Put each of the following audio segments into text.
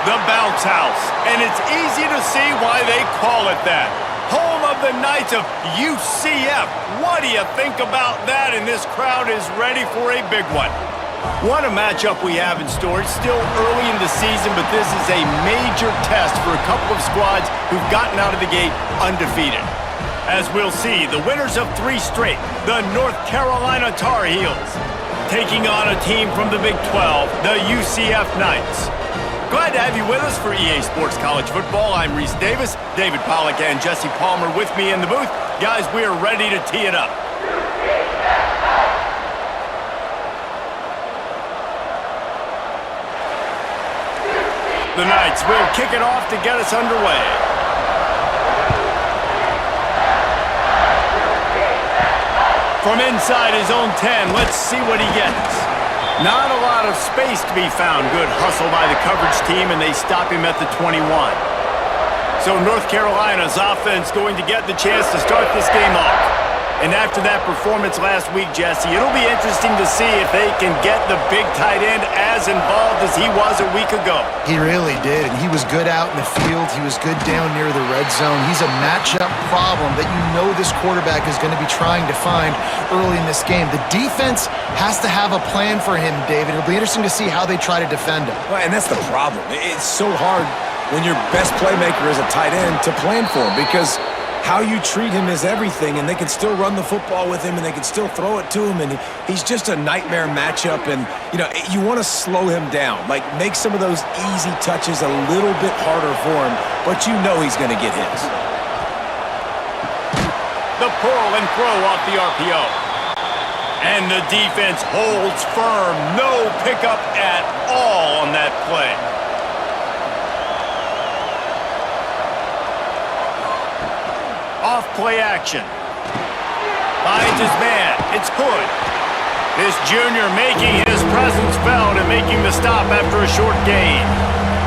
The bounce house, and it's easy to see why they call it that. Home of the Knights of UCF. What do you think about that? And this crowd is ready for a big one. What a matchup we have in store. It's still early in the season, but this is a major test for a couple of squads who've gotten out of the gate undefeated. As we'll see, the winners of 3 straight, the North Carolina Tar Heels, taking on a team from the Big 12, the UCF Knights. Glad to have you with us for EA Sports College Football. I'm Reese Davis, David Pollack, and Jesse Palmer with me in the booth. Guys, we are ready to tee it up. The Knights will kick it off to get us underway. From inside his own 10, let's see what he gets. Not a lot of space to be found. Good hustle by the coverage team, and they stop him at the 21. So North Carolina's offense going to get the chance to start this game off. And after that performance last week, Jesse, it'll be interesting to see if they can get the big tight end as involved as he was a week ago. He really did, and he was good out in the field. He was good down near the red zone. He's a matchup problem that you know this quarterback is going to be trying to find early in this game. The defense has to have a plan for him, David. It'll be interesting to see how they try to defend him. Well, and that's the problem. It's so hard when your best playmaker is a tight end to plan for him, because how you treat him is everything, and they can still run the football with him, and they can still throw it to him, and he's just a nightmare matchup. And, you know, you want to slow him down, like make some of those easy touches a little bit harder for him, but you know he's going to get hits. The pull and throw off the RPO. And the defense holds firm. No pickup at all on that play. Off play action. Finds his man. It's Hood. This junior making his presence felt and making the stop after a short gain.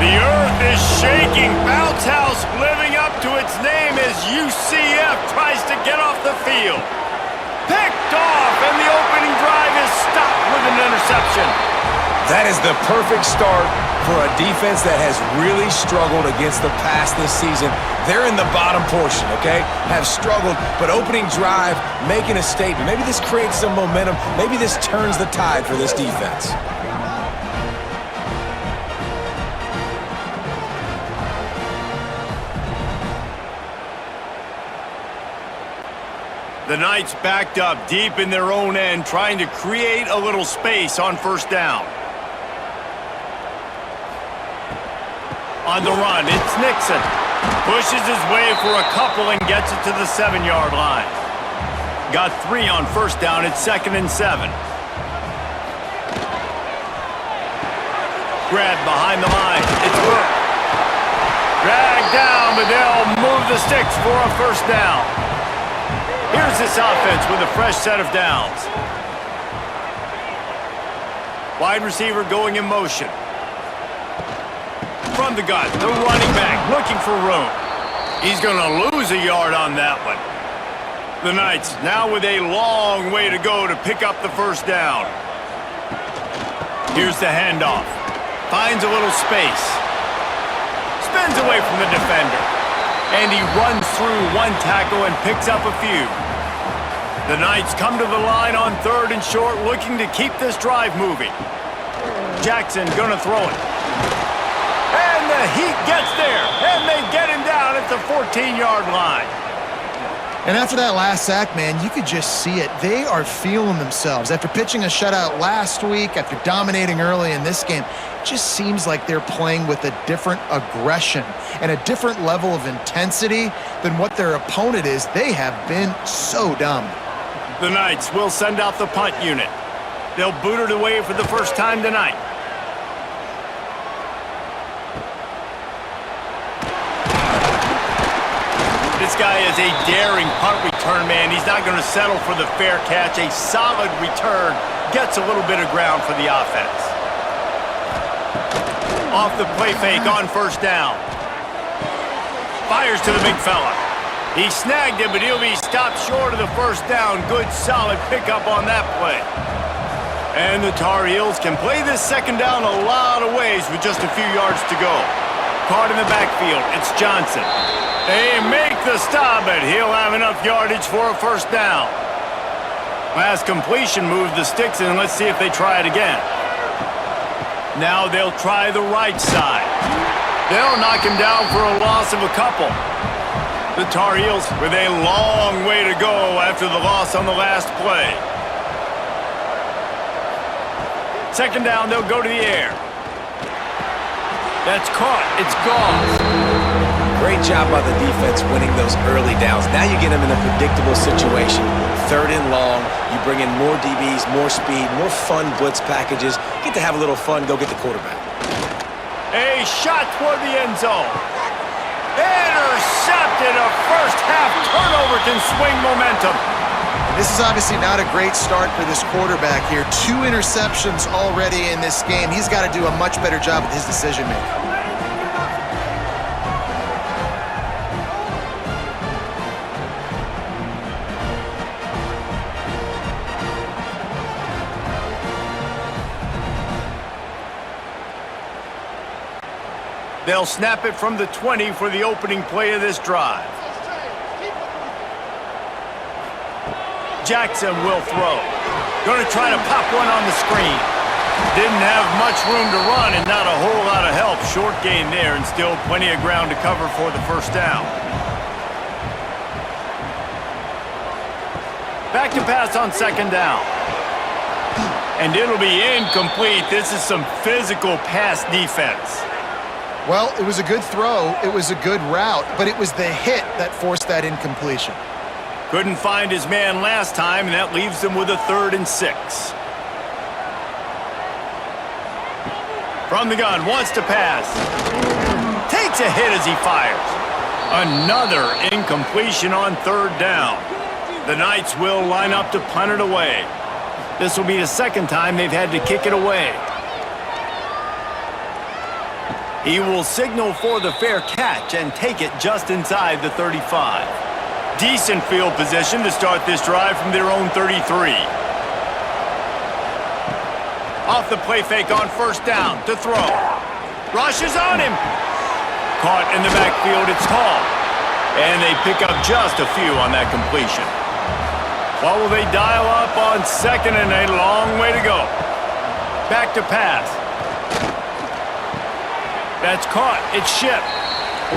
The earth is shaking. Bounce house living up to its name as UCF tries to get off the field. Picked off, and the opening drive is stopped with an interception. That is the perfect start for a defense that has really struggled against the pass this season. They're in the bottom portion, okay? Have struggled, but opening drive, making a statement. Maybe this creates some momentum. Maybe this turns the tide for this defense. The Knights backed up deep in their own end, trying to create a little space on first down. On the run, it's Nixon. Pushes his way for a couple and gets it to the 7-yard line. Got 3 on first down. It's 2nd and 7. Grabbed behind the line. It's Burke. Dragged down, but they'll move the sticks for a first down. Here's this offense with a fresh set of downs. Wide receiver going in motion. From the gun, the running back looking for room. He's going to lose a yard on that one. The Knights now with a long way to go to pick up the first down. Here's the handoff. Finds a little space. Spins away from the defender. And he runs through one tackle and picks up a few. The Knights come to the line on 3rd and short, looking to keep this drive moving. Jackson gonna throw it. And the Heat gets there, and they get him down at the 14-yard line. And after that last sack, man, you could just see it. They are feeling themselves. After pitching a shutout last week, after dominating early in this game, it just seems like they're playing with a different aggression and a different level of intensity than what their opponent is. They have been so dumb. The Knights will send out the punt unit. They'll boot it away for the first time tonight. This guy is a daring punt return man. He's not going to settle for the fair catch. A solid return gets a little bit of ground for the offense. Off the play fake on first down. Fires to the big fella. He snagged it, but he'll be stopped short of the first down. Good, solid pickup on that play. And the Tar Heels can play this second down a lot of ways with just a few yards to go. caught in the backfield. It's Johnson. They make the stop, but he'll have enough yardage for a first down. Last completion moved the sticks in. Let's see if they try it again. Now they'll try the right side. They'll knock him down for a loss of a couple. The Tar Heels with a long way to go after the loss on the last play. Second down, they'll go to the air. That's caught. It's gone. Great job by the defense winning those early downs. Now you get them in a predictable situation. Third and long, you bring in more DBs, more speed, more fun blitz packages. Get to have a little fun, go get the quarterback. A shot toward the end zone. Intercepted. A first half turnover can swing momentum. This is obviously not a great start for this quarterback here. 2 interceptions already in this game. He's got to do a much better job with his decision making. They'll snap it from the 20 for the opening play of this drive. Jackson will throw. Going to try to pop one on the screen. Didn't have much room to run and not a whole lot of help. Short gain there and still plenty of ground to cover for the first down. Back to pass on second down. And it'll be incomplete. This is some physical pass defense. Well, it was a good throw, it was a good route, but it was the hit that forced that incompletion. Couldn't find his man last time, and that leaves him with a 3rd and 6. From the gun, wants to pass. Takes a hit as he fires. Another incompletion on 3rd down. The Knights will line up to punt it away. This will be the second time they've had to kick it away. He will signal for the fair catch and take it just inside the 35. Decent field position to start this drive from their own 33. Off the play fake on first down to throw. Rushes on him. Caught in the backfield, it's Hall. And they pick up just a few on that completion. What will they dial up on second and a long way to go? Back to pass. That's caught. It's shipped.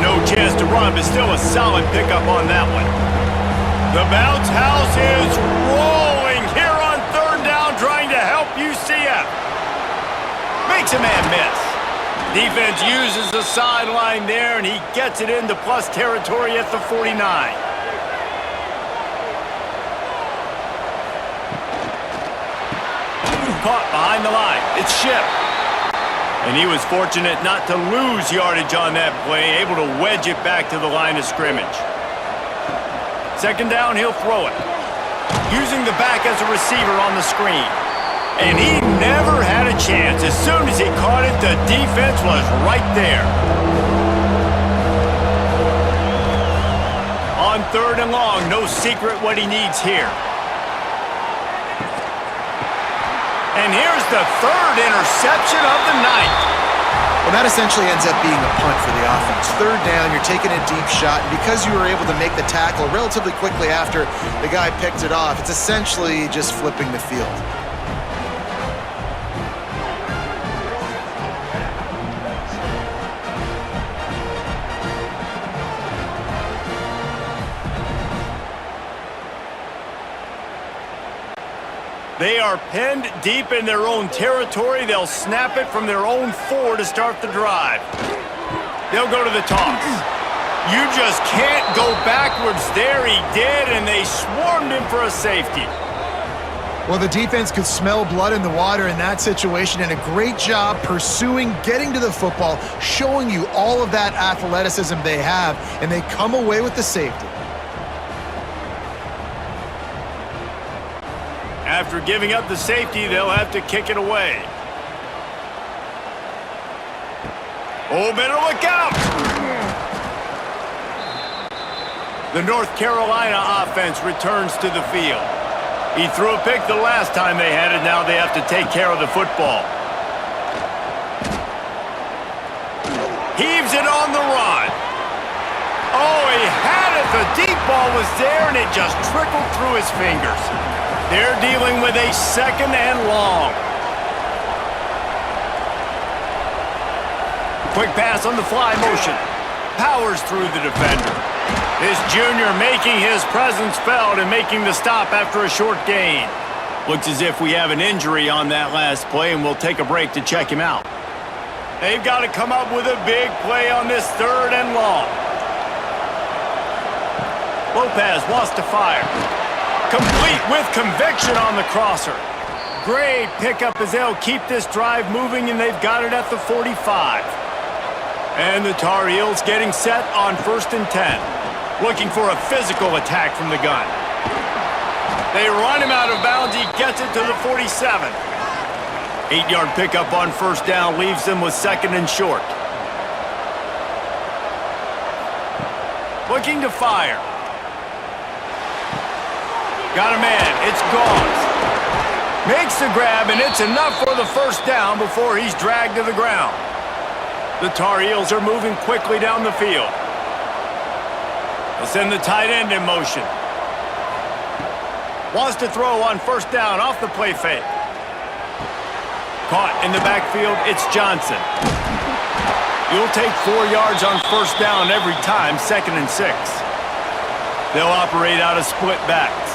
No chance to run, but still a solid pickup on that one. The bounce house is rolling here on 3rd down, trying to help UCF. Makes a man miss. Defense uses the sideline there, and he gets it into plus territory at the 49. Caught behind the line. It's shipped. And he was fortunate not to lose yardage on that play, able to wedge it back to the line of scrimmage. Second down, he'll throw it. Using the back as a receiver on the screen. And he never had a chance. As soon as he caught it, the defense was right there. On 3rd and long, no secret what he needs here. And here's the 3rd interception of the night. Well, that essentially ends up being a punt for the offense. 3rd down, you're taking a deep shot, and because you were able to make the tackle relatively quickly after the guy picked it off, it's essentially just flipping the field. They are penned deep in their own territory. They'll snap it from their own 4 to start the drive. They'll go to the toss. You just can't go backwards there. He did, and they swarmed him for a safety. Well, the defense could smell blood in the water in that situation, and a great job pursuing, getting to the football, showing you all of that athleticism they have, and they come away with the safety. After giving up the safety, they'll have to kick it away. Oh, better look out! The North Carolina offense returns to the field. He threw a pick the last time they had it. Now they have to take care of the football. Heaves it on the run. Oh, he had it. The deep ball was there, and it just trickled through his fingers. They're dealing with a 2nd and long. Quick pass on the fly motion. Powers through the defender. This junior making his presence felt and making the stop after a short gain. Looks as if we have an injury on that last play, and we'll take a break to check him out. They've got to come up with a big play on this 3rd and long. Lopez wants to fire. Complete with conviction on the crosser. Great pickup as they'll keep this drive moving, and they've got it at the 45. And the Tar Heels getting set on 1st and 10. Looking for a physical attack from the gun. They run him out of bounds. He gets it to the 47. 8-yard pickup on 1st down leaves them with 2nd and short. Looking to fire. Got a man. It's Gauze. Makes the grab, and it's enough for the 1st down before he's dragged to the ground. The Tar Heels are moving quickly down the field. They'll send the tight end in motion. Wants to throw on 1st down off the play fake. Caught in the backfield, it's Johnson. You'll take 4 yards on 1st down every time, 2nd and 6. They'll operate out of split backs.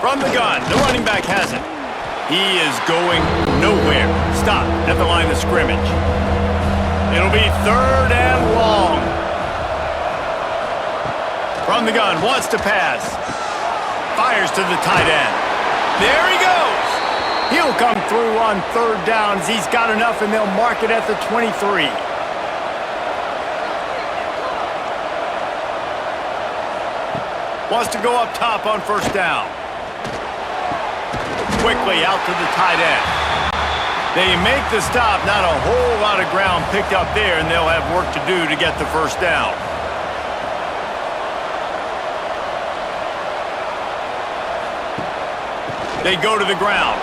From the gun, the running back has it. He is going nowhere. Stop at the line of scrimmage. It'll be 3rd and long. From the gun, wants to pass. Fires to the tight end. There he goes. He'll come through on 3rd downs. He's got enough, and they'll mark it at the 23. Wants to go up top on 1st down. Quickly out to the tight end. They make the stop. Not a whole lot of ground picked up there, and they'll have work to do to get the 1st down. They go to the ground.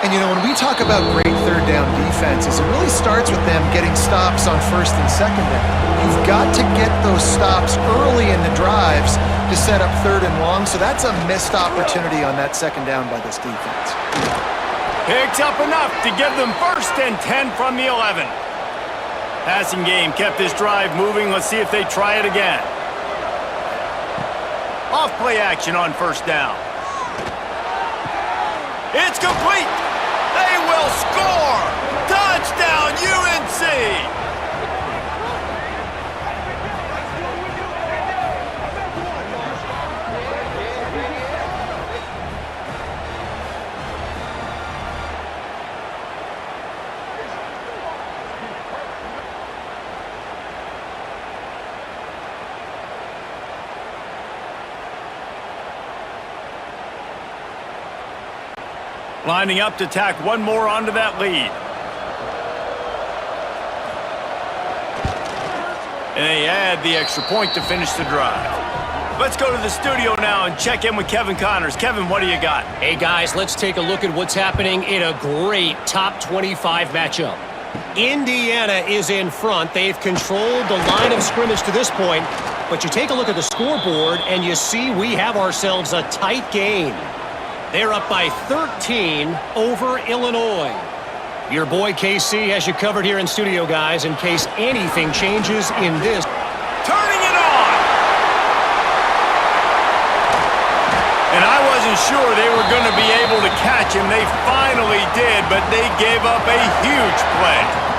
And, you know, when we talk about great 3rd down defenses, it really starts with them getting stops on 1st and 2nd down. You've got to get those stops early in the drives to set up 3rd and long, so that's a missed opportunity on that 2nd down by this defense. Picks up enough to give them 1st and 10 from the 11. Passing game kept this drive moving. Let's see if they try it again. Off play action on 1st down. It's complete. They will score. Touchdown, UNC. Lining up to tack one more onto that lead. And they add the extra point to finish the drive. Let's go to the studio now and check in with Kevin Connors. Kevin, what do you got? Hey, guys, let's take a look at what's happening in a great top 25 matchup. Indiana is in front. They've controlled the line of scrimmage to this point. But you take a look at the scoreboard, and you see we have ourselves a tight game. They're up by 13 over Illinois. Your boy KC has you covered here in studio, guys, in case anything changes in this. Turning it on! And I wasn't sure they were going to be able to catch him. They finally did, but they gave up a huge play.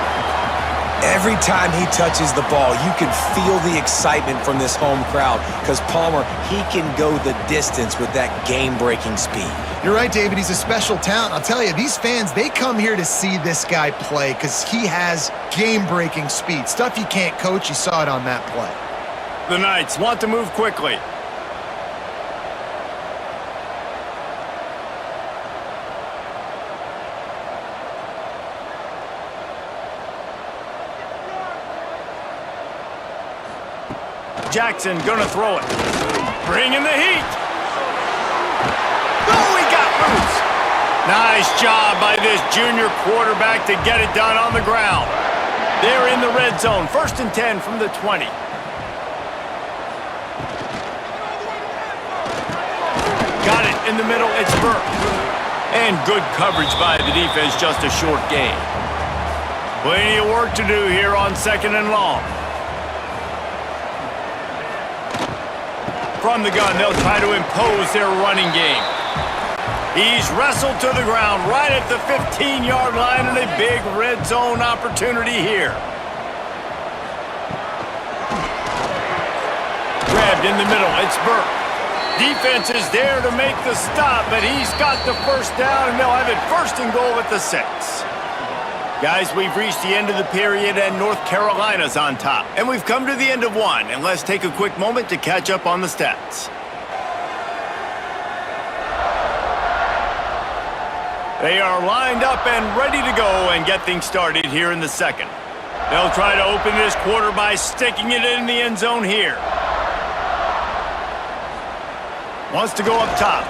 Every time he touches the ball, you can feel the excitement from this home crowd because Palmer, he can go the distance with that game-breaking speed. You're right, David. He's a special talent. I'll tell you, these fans, they come here to see this guy play because he has game-breaking speed. Stuff you can't coach. You saw it on that play. The Knights want to move quickly. Jackson gonna throw it. Bringing the heat. Oh, he got loose. Nice job by this junior quarterback to get it done on the ground. They're in the red zone. 1st and 10 from the 20. Got it in the middle. It's Burke. And good coverage by the defense, just a short gain. Plenty of work to do here on 2nd and long. From the gun, they'll try to impose their running game. He's wrestled to the ground right at the 15-yard line, and a big red zone opportunity here. Grabbed in the middle. It's Burke. Defense is there to make the stop, but he's got the 1st down, and they'll have it 1st and goal at the 6. Guys, we've reached the end of the period, and North Carolina's on top. And we've come to the end of one, and let's take a quick moment to catch up on the stats. They are lined up and ready to go and get things started here in the 2nd. They'll try to open this quarter by sticking it in the end zone here. Wants to go up top.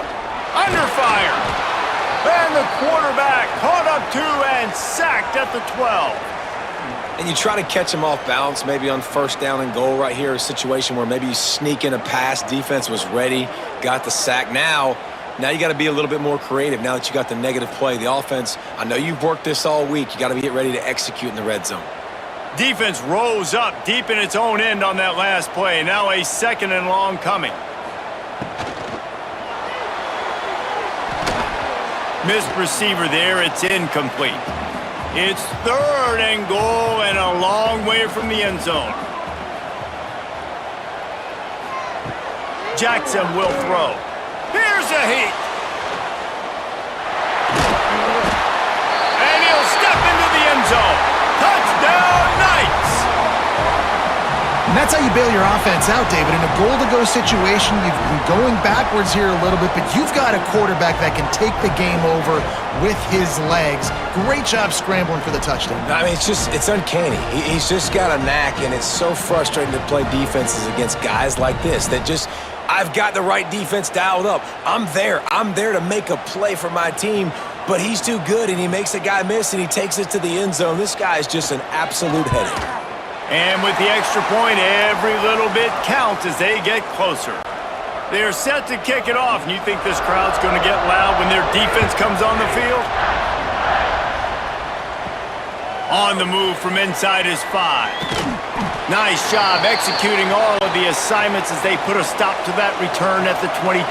Under fire. And the quarterback caught up to and sacked at the 12. And you try to catch him off balance, maybe on 1st down and goal right here, a situation where maybe you sneak in a pass, defense was ready, got the sack. Now you got to be a little bit more creative now that you got the negative play. The offense, I know you've worked this all week. You got to get ready to execute in the red zone. Defense rose up deep in its own end on that last play. Now a 2nd and long coming. Missed receiver there. It's incomplete. It's 3rd and goal and a long way from the end zone. Jackson will throw. Here's a heat. And he'll step into the end zone. Touchdown, Knights! And that's how you bail your offense out, David. In a goal-to-go situation, you've been going backwards here a little bit, but you've got a quarterback that can take the game over with his legs. Great job scrambling for the touchdown. I mean, it's uncanny. He's just got a knack, and it's so frustrating to play defenses against guys like this that just, I've got the right defense dialed up. I'm there to make a play for my team, but he's too good, and he makes a guy miss, and he takes it to the end zone. This guy is just an absolute headache. And with the extra point, every little bit counts as they get closer. They're set to kick it off, and you think this crowd's going to get loud when their defense comes on the field? On the move from inside his 5. Nice job executing all of the assignments as they put a stop to that return at the 22.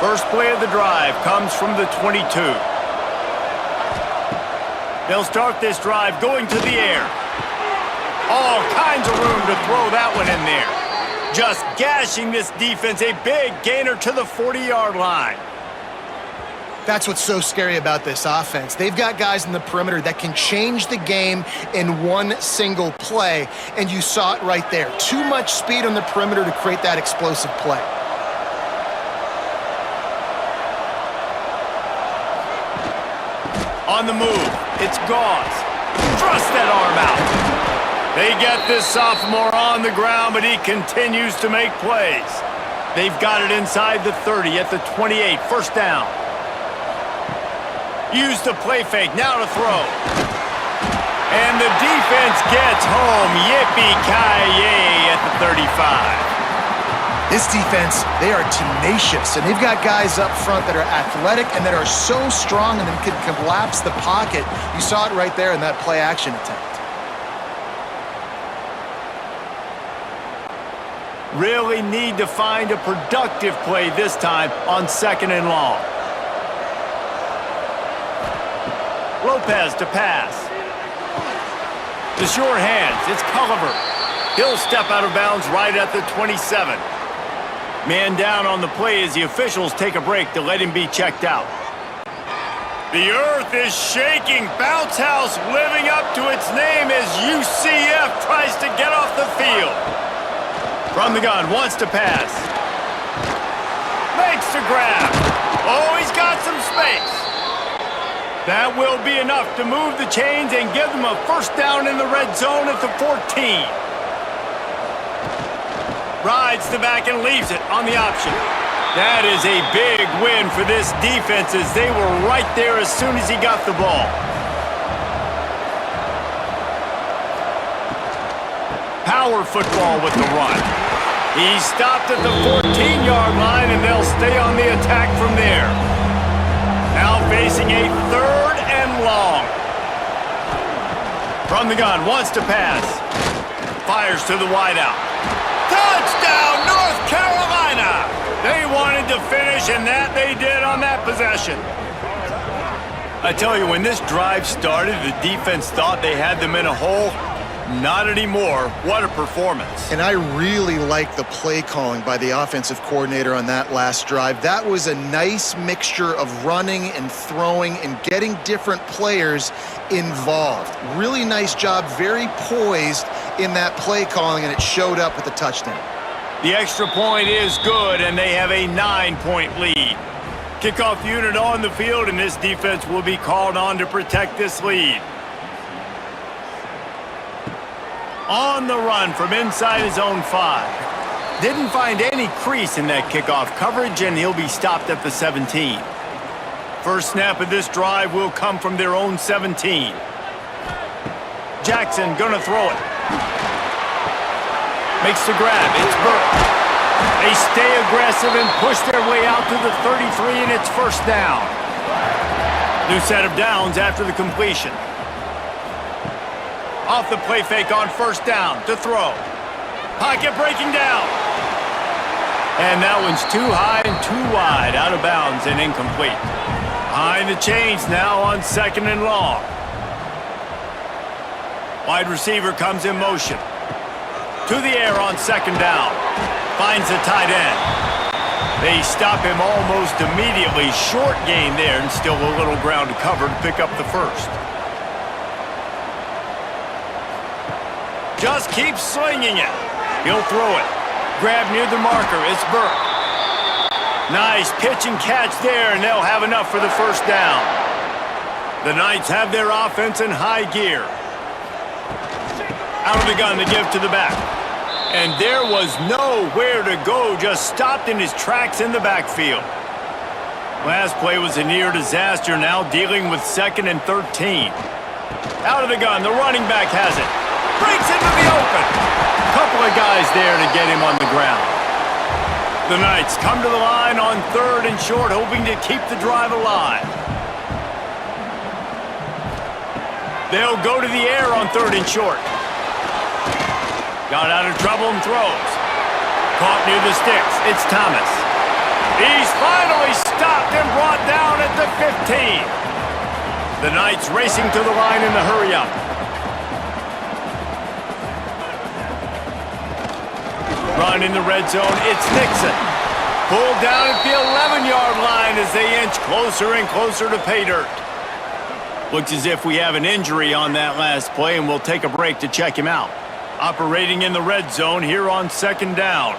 First play of the drive comes from the 22. They'll start this drive going to the air. All kinds of room to throw that one in there. Just gashing this defense, a big gainer to the 40-yard line. That's what's so scary about this offense. They've got guys in the perimeter that can change the game in one single play, and you saw it right there. Too much speed on the perimeter to create that explosive play. On the move, it's Gauze. Thrust that arm out. They get this sophomore on the ground, but he continues to make plays. They've got it inside the 30 at the 28, 1st down. Use the play fake, now to throw. And the defense gets home. Yippee-ki-yay at the 35. This defense, they are tenacious, and they've got guys up front that are athletic and that are so strong and then can collapse the pocket. You saw it right there in that play-action attempt. Really need to find a productive play this time on 2nd and long. Lopez to pass. The sure hands, it's Culliver. He'll step out of bounds right at the 27. Man down on the play as the officials take a break to let him be checked out. The earth is shaking. Bounce House living up to its name as UCF tries to get off the field. From the gun, wants to pass. Makes the grab. Oh, he's got some space. That will be enough to move the chains and give them a 1st down in the red zone at the 14. Rides the back and leaves it on the option. That is a big win for this defense as they were right there as soon as he got the ball. Power football with the run. He stopped at the 14-yard line, and they'll stay on the attack from there. Now facing a 3rd and long. From the gun, wants to pass. Fires to the wideout. Touchdown, North Carolina! They wanted to finish, and that they did on that possession. I tell you, when this drive started, the defense thought they had them in a hole. Not anymore. What a performance. And I really like the play calling by the offensive coordinator on that last drive. That was a nice mixture of running and throwing and getting different players involved. Really nice job, very poised in that play calling, and it showed up with the touchdown. The extra point is good, and they have a 9-point lead. Kickoff unit on the field, and this defense will be called on to protect this lead. On the run from inside his own 5. Didn't find any crease in that kickoff coverage, and he'll be stopped at the 17. First snap of this drive will come from their own 17. Jackson gonna throw it. Makes the grab. It's Burke. They stay aggressive and push their way out to the 33, and it's first down. New set of downs after the completion. Off the play fake on first down to throw. Pocket breaking down. And that one's too high and too wide, out of bounds and incomplete. Behind the chains now on 2nd and long. Wide receiver comes in motion. To the air on 2nd down. Finds the tight end. They stop him almost immediately. Short gain there, and still a little ground to cover to pick up the first. Just keeps slinging it. He'll throw it. Grab near the marker. It's Burke. Nice pitch and catch there, and they'll have enough for the first down. The Knights have their offense in high gear. Out of the gun to give to the back. And there was nowhere to go. Just stopped in his tracks in the backfield. Last play was a near disaster. Now dealing with 2nd and 13. Out of the gun. The running back has it. Breaks into the open. Couple of guys there to get him on the ground. The Knights come to the line on 3rd and short, hoping to keep the drive alive. They'll go to the air on 3rd and short. Got out of trouble and throws. Caught near the sticks. It's Thomas. He's finally stopped and brought down at the 15. The Knights racing to the line in the hurry-up. Run in the red zone, it's Nixon. Pulled down at the 11-yard line as they inch closer and closer to pay dirt. Looks as if we have an injury on that last play, and we'll take a break to check him out. Operating in the red zone here on 2nd down.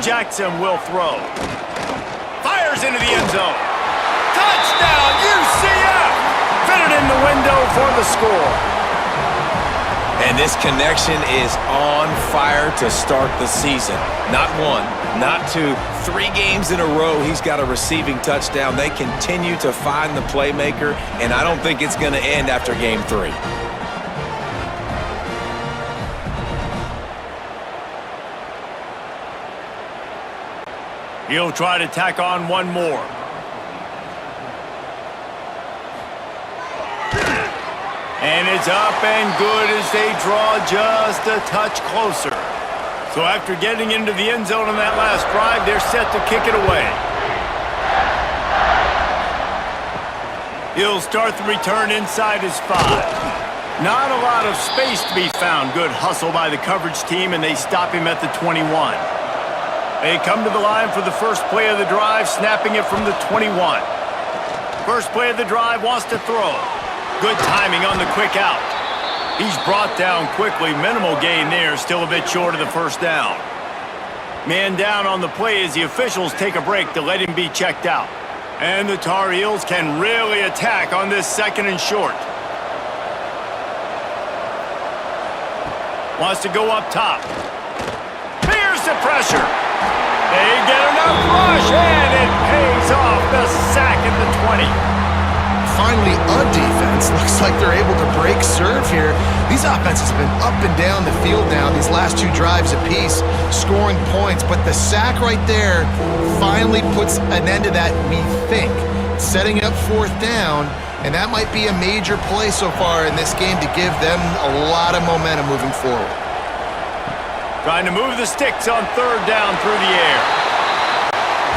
Jackson will throw. Fires into the end zone. Touchdown, UCF! Fitted in the window for the score. And this connection is on fire to start the season. Not 1, not 2, 3 games in a row he's got a receiving touchdown. They continue to find the playmaker, and I don't think it's going to end after game 3. He'll try to tack on one more. And it's up and good as they draw just a touch closer. So after getting into the end zone on that last drive, they're set to kick it away. He'll start the return inside his 5. Not a lot of space to be found. Good hustle by the coverage team, and they stop him at the 21. They come to the line for the first play of the drive, snapping it from the 21. First play of the drive, wants to throw. Good timing on the quick out. He's brought down quickly. Minimal gain there, still a bit short of the first down. Man down on the play as the officials take a break to let him be checked out. And the Tar Heels can really attack on this 2nd and short. Wants to go up top. pressure. They get enough rush, and it pays off. The sack at the 20. Finally, a defense. Looks like they're able to break serve here. These offenses have been up and down the field now these last 2 drives apiece, scoring points. But the sack right there finally puts an end to that, we think. Setting up 4th down, and that might be a major play so far in this game to give them a lot of momentum moving forward. Trying to move the sticks on 3rd down through the air.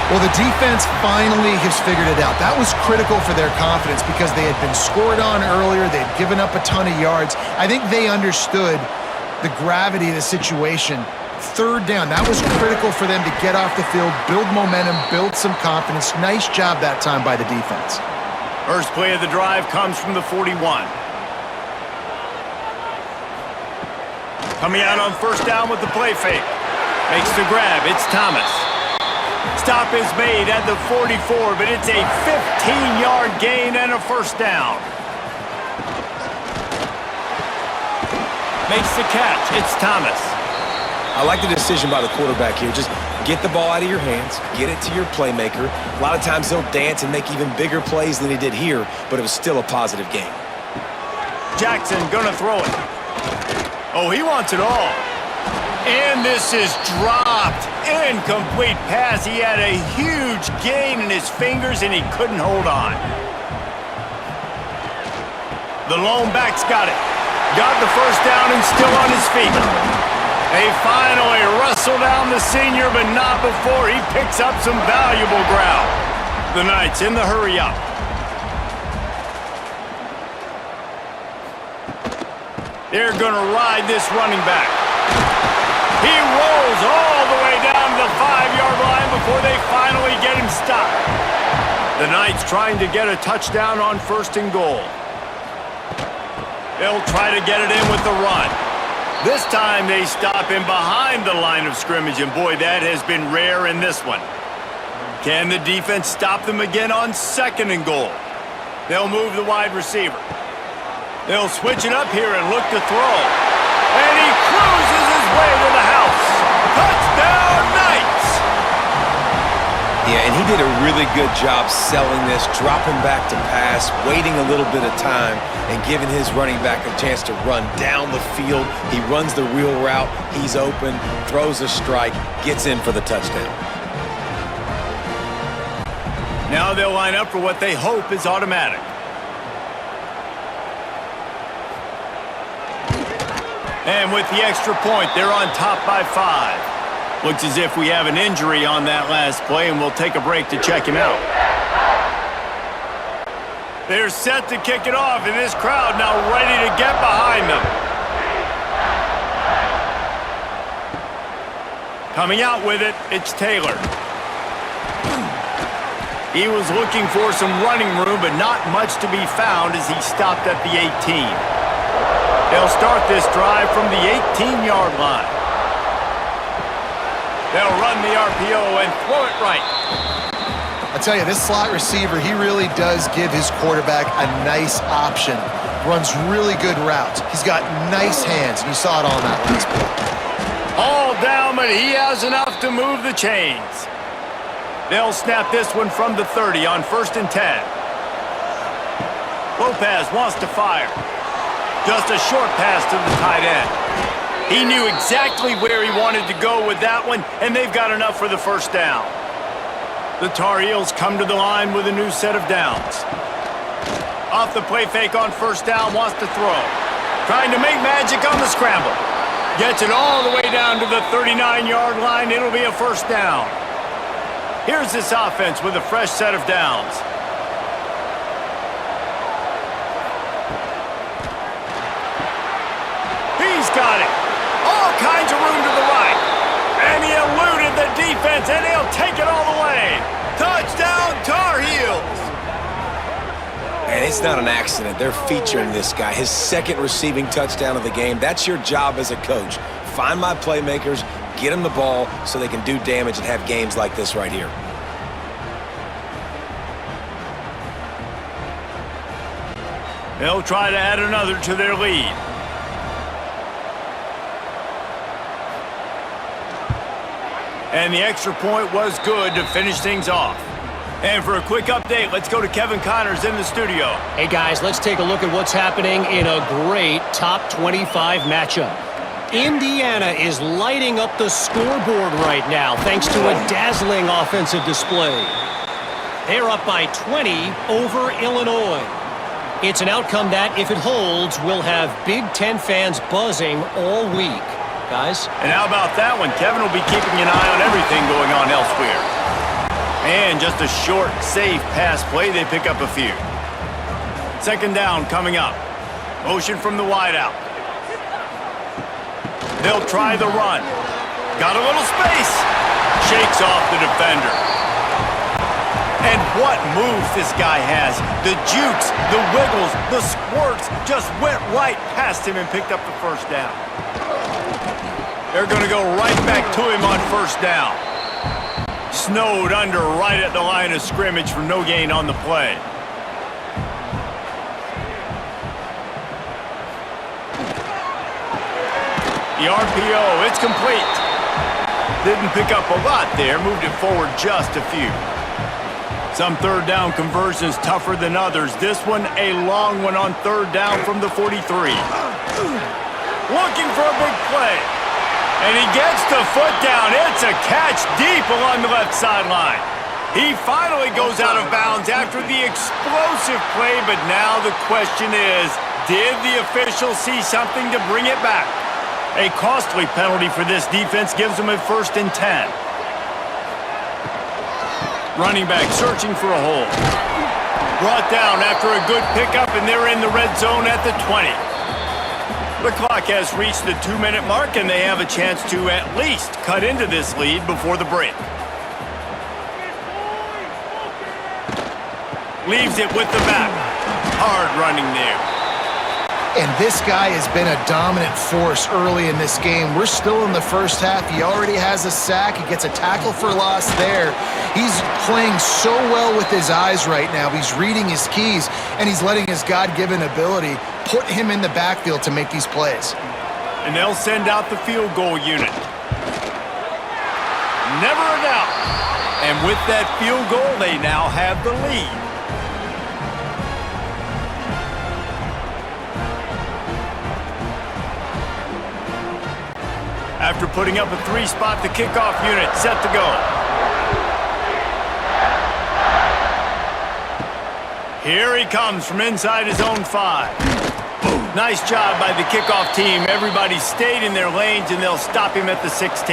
Well, the defense finally has figured it out. That was critical for their confidence because they had been scored on earlier. They had given up a ton of yards. I think they understood the gravity of the situation. 3rd down, that was critical for them to get off the field, build momentum, build some confidence. Nice job that time by the defense. First play of the drive comes from the 41. Coming out on 1st down with the play fake. Makes the grab. It's Thomas. Stop is made at the 44, but it's a 15-yard gain and a 1st down. Makes the catch. It's Thomas. I like the decision by the quarterback here. Just get the ball out of your hands, get it to your playmaker. A lot of times he'll dance and make even bigger plays than he did here, but it was still a positive game. Jackson gonna throw it. Oh, he wants it all. And this is dropped. Incomplete pass. He had a huge gain in his fingers, and he couldn't hold on. The lone back's got it. Got the 1st down and still on his feet. They finally wrestle down the senior, but not before he picks up some valuable ground. The Knights in the hurry up. They're going to ride this running back. He rolls all the way down to the 5-yard line before they finally get him stopped. The Knights trying to get a touchdown on 1st and goal. They'll try to get it in with the run. This time they stop him behind the line of scrimmage, and boy, that has been rare in this one. Can the defense stop them again on 2nd and goal? They'll move the wide receiver. They'll switch it up here and look to throw. And he cruises his way to the house. Touchdown, Knights! Yeah, and he did a really good job selling this, dropping back to pass, waiting a little bit of time, and giving his running back a chance to run down the field. He runs the wheel route. He's open, throws a strike, gets in for the touchdown. Now they'll line up for what they hope is automatic. And with the extra point, they're on top by 5. Looks as if we have an injury on that last play, and we'll take a break to check him out. They're set to kick it off, and this crowd now ready to get behind them. Coming out with it, it's Taylor. He was looking for some running room, but not much to be found as he stopped at the 18. They'll start this drive from the 18-yard line. They'll run the RPO and throw it right. I tell you, this slot receiver, he really does give his quarterback a nice option. Runs really good routes. He's got nice hands, and you saw it all in that last play. All down, but he has enough to move the chains. They'll snap this one from the 30 on 1st and 10. Lopez wants to fire. Just a short pass to the tight end. He knew exactly where he wanted to go with that one, and they've got enough for the 1st down. The Tar Heels come to the line with a new set of downs. Off the play fake on 1st down, wants to throw. Trying to make magic on the scramble. Gets it all the way down to the 39-yard line. It'll be a 1st down. Here's this offense with a fresh set of downs. He's got it. All kinds of room to the right. And he eluded the defense, and he'll take it all the way. Touchdown, Tar Heels. And it's not an accident. They're featuring this guy. His 2nd receiving touchdown of the game. That's your job as a coach. Find my playmakers, get them the ball so they can do damage and have games like this right here. They'll try to add another to their lead. And the extra point was good to finish things off. And for a quick update, let's go to Kevin Connors in the studio. Hey, guys, let's take a look at what's happening in a great top 25 matchup. Indiana is lighting up the scoreboard right now thanks to a dazzling offensive display. They're up by 20 over Illinois. It's an outcome that, if it holds, will have Big Ten fans buzzing all week. Guys? And how about that one? Kevin will be keeping an eye on everything going on elsewhere. And just a short, safe pass play. They pick up a few. Second down coming up. Motion from the wideout. They'll try the run. Got a little space. Shakes off the defender. And what moves this guy has. The jukes, the wiggles, the squirts just went right past him and picked up the first down. They're going to go right back to him on first down. Snowed under right at the line of scrimmage for no gain on the play. The RPO, it's complete. Didn't pick up a lot there, moved it forward just a few. Some third down conversions tougher than others. This one, a long one on third down from the 43. Looking for a big play. And he gets the foot down. It's a catch deep along the left sideline. He finally goes out of bounds after the explosive play, but now the question is, did the official see something to bring it back? A costly penalty for this defense gives them a 1st and 10. Running back searching for a hole. Brought down after a good pickup, and they're in the red zone at the 20. The clock has reached the 2-minute mark, and they have a chance to at least cut into this lead before the break. Leaves it with the back. Hard running there. And this guy has been a dominant force early in this game. We're still in the first half. He already has a sack. He gets a tackle for loss there. He's playing so well with his eyes right now. He's reading his keys, and he's letting his God-given ability put him in the backfield to make these plays. And they'll send out the field goal unit. Never a doubt. And with that field goal, they now have the lead. After putting up a 3-spot, the kickoff unit set to go. Here he comes from inside his own 5. Nice job by the kickoff team. Everybody stayed in their lanes, and they'll stop him at the 16.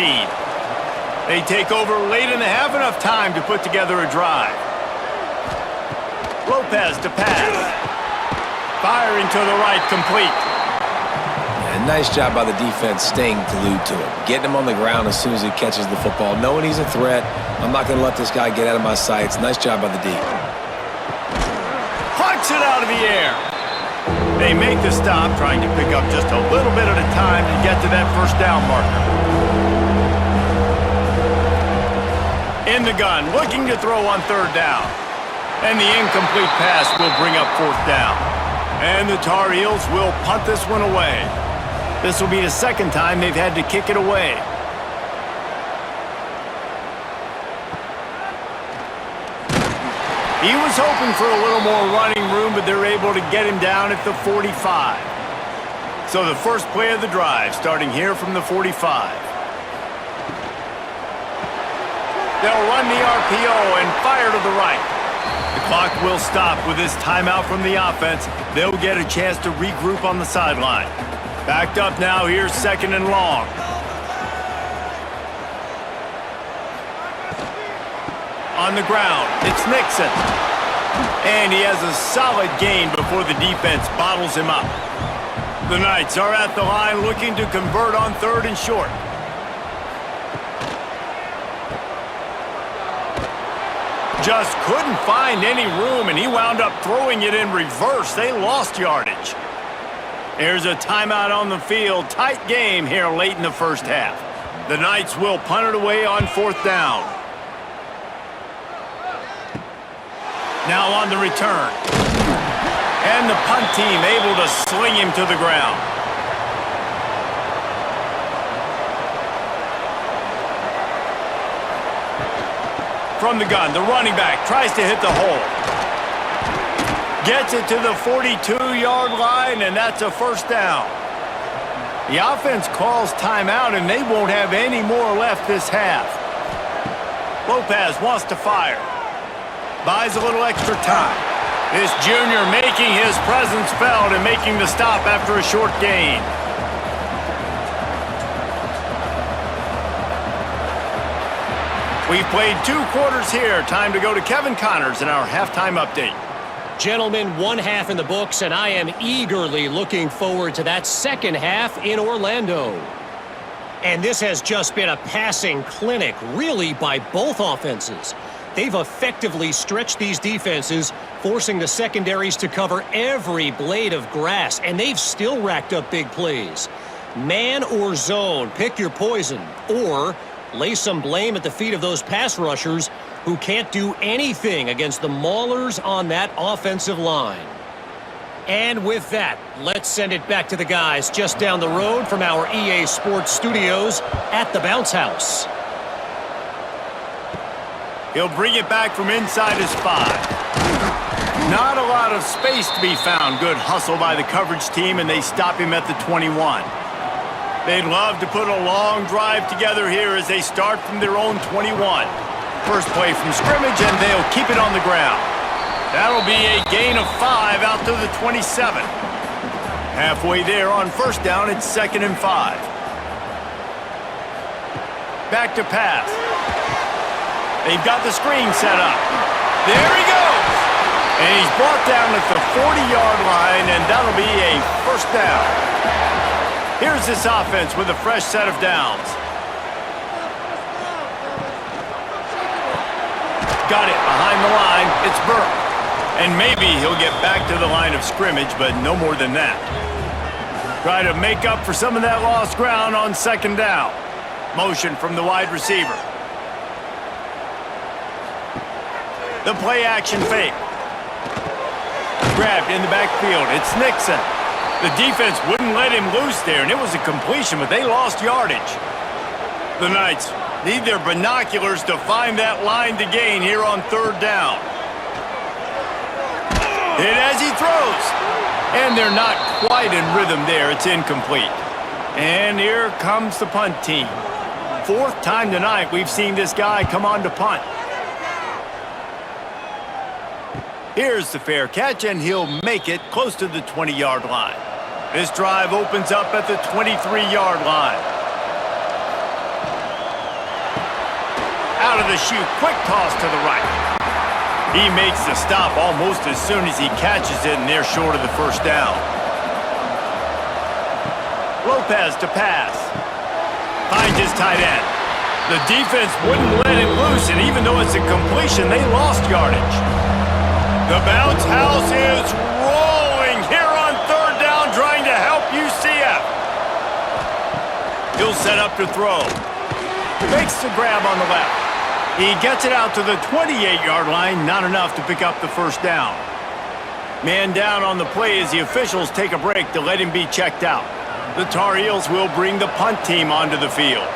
They take over late and they have enough time to put together a drive. Lopez to pass. Firing to the right, complete. And nice job by the defense staying glued to him. Getting him on the ground as soon as he catches the football. Knowing he's a threat, I'm not going to let this guy get out of my sights. Nice job by the D. Hunts it out of the air. They make the stop, trying to pick up just a little bit at a time to get to that first down marker. In the gun, looking to throw on third down. And the incomplete pass will bring up fourth down. And the Tar Heels will punt this one away. This will be the second time they've had to kick it away. He was hoping for a little more running room, but they're able to get him down at the 45. So the first play of the drive, starting here from the 45. They'll run the RPO and fire to the right. The clock will stop with this timeout from the offense. They'll get a chance to regroup on the sideline. Backed up now, here's 2nd and long. On the ground, it's Nixon. And he has a solid gain before the defense bottles him up. The Knights are at the line looking to convert on 3rd and short. Just couldn't find any room, and he wound up throwing it in reverse. They lost yardage. There's a timeout on the field. Tight game here late in the first half. The Knights will punt it away on 4th down. Now on the return. And the punt team able to sling him to the ground. From the gun, the running back tries to hit the hole. Gets it to the 42-yard line, and that's a first down. The offense calls timeout, and they won't have any more left this half. Lopez wants to fire. Buys a little extra time. This junior making his presence felt and making the stop after a short gain. We've played 2 quarters here. Time to go to Kevin Connors in our halftime update. Gentlemen, 1 half in the books, and I am eagerly looking forward to that second half in Orlando. And this has just been a passing clinic, really, by both offenses. They've effectively stretched these defenses, forcing the secondaries to cover every blade of grass, and they've still racked up big plays. Man or zone, pick your poison, or lay some blame at the feet of those pass rushers who can't do anything against the maulers on that offensive line. And with that, let's send it back to the guys just down the road from our EA Sports studios at the Bounce House. He'll bring it back from inside his 5. Not a lot of space to be found. Good hustle by the coverage team, and they stop him at the 21. They'd love to put a long drive together here as they start from their own 21. First play from scrimmage, and they'll keep it on the ground. That'll be a gain of 5 out to the 27. Halfway there on first down, it's 2nd and 5. Back to pass. They've got the screen set up. There he goes! And he's brought down at the 40-yard line, and that'll be a first down. Here's this offense with a fresh set of downs. Got it behind the line. It's Burke. And maybe he'll get back to the line of scrimmage, but no more than that. Try to make up for some of that lost ground on 2nd down. Motion from the wide receiver. The play action fake. Grabbed in the backfield. It's Nixon. The defense wouldn't let him loose there, and it was a completion, but they lost yardage. The Knights need their binoculars to find that line to gain here on 3rd down. Hit as he throws. And they're not quite in rhythm there. It's incomplete. And here comes the punt team. 4th time tonight we've seen this guy come on to punt. Here's the fair catch, and he'll make it close to the 20-yard line. This drive opens up at the 23-yard line. Out of the chute, quick toss to the right. He makes the stop almost as soon as he catches it, and they're short of the first down. Lopez to pass. Finds his tight end. The defense wouldn't let him loose, and even though it's a completion, they lost yardage. The Bounce House is rolling here on 3rd down, trying to help UCF. He'll set up to throw. Makes the grab on the left. He gets it out to the 28-yard line, not enough to pick up the first down. Man down on the play as the officials take a break to let him be checked out. The Tar Heels will bring the punt team onto the field.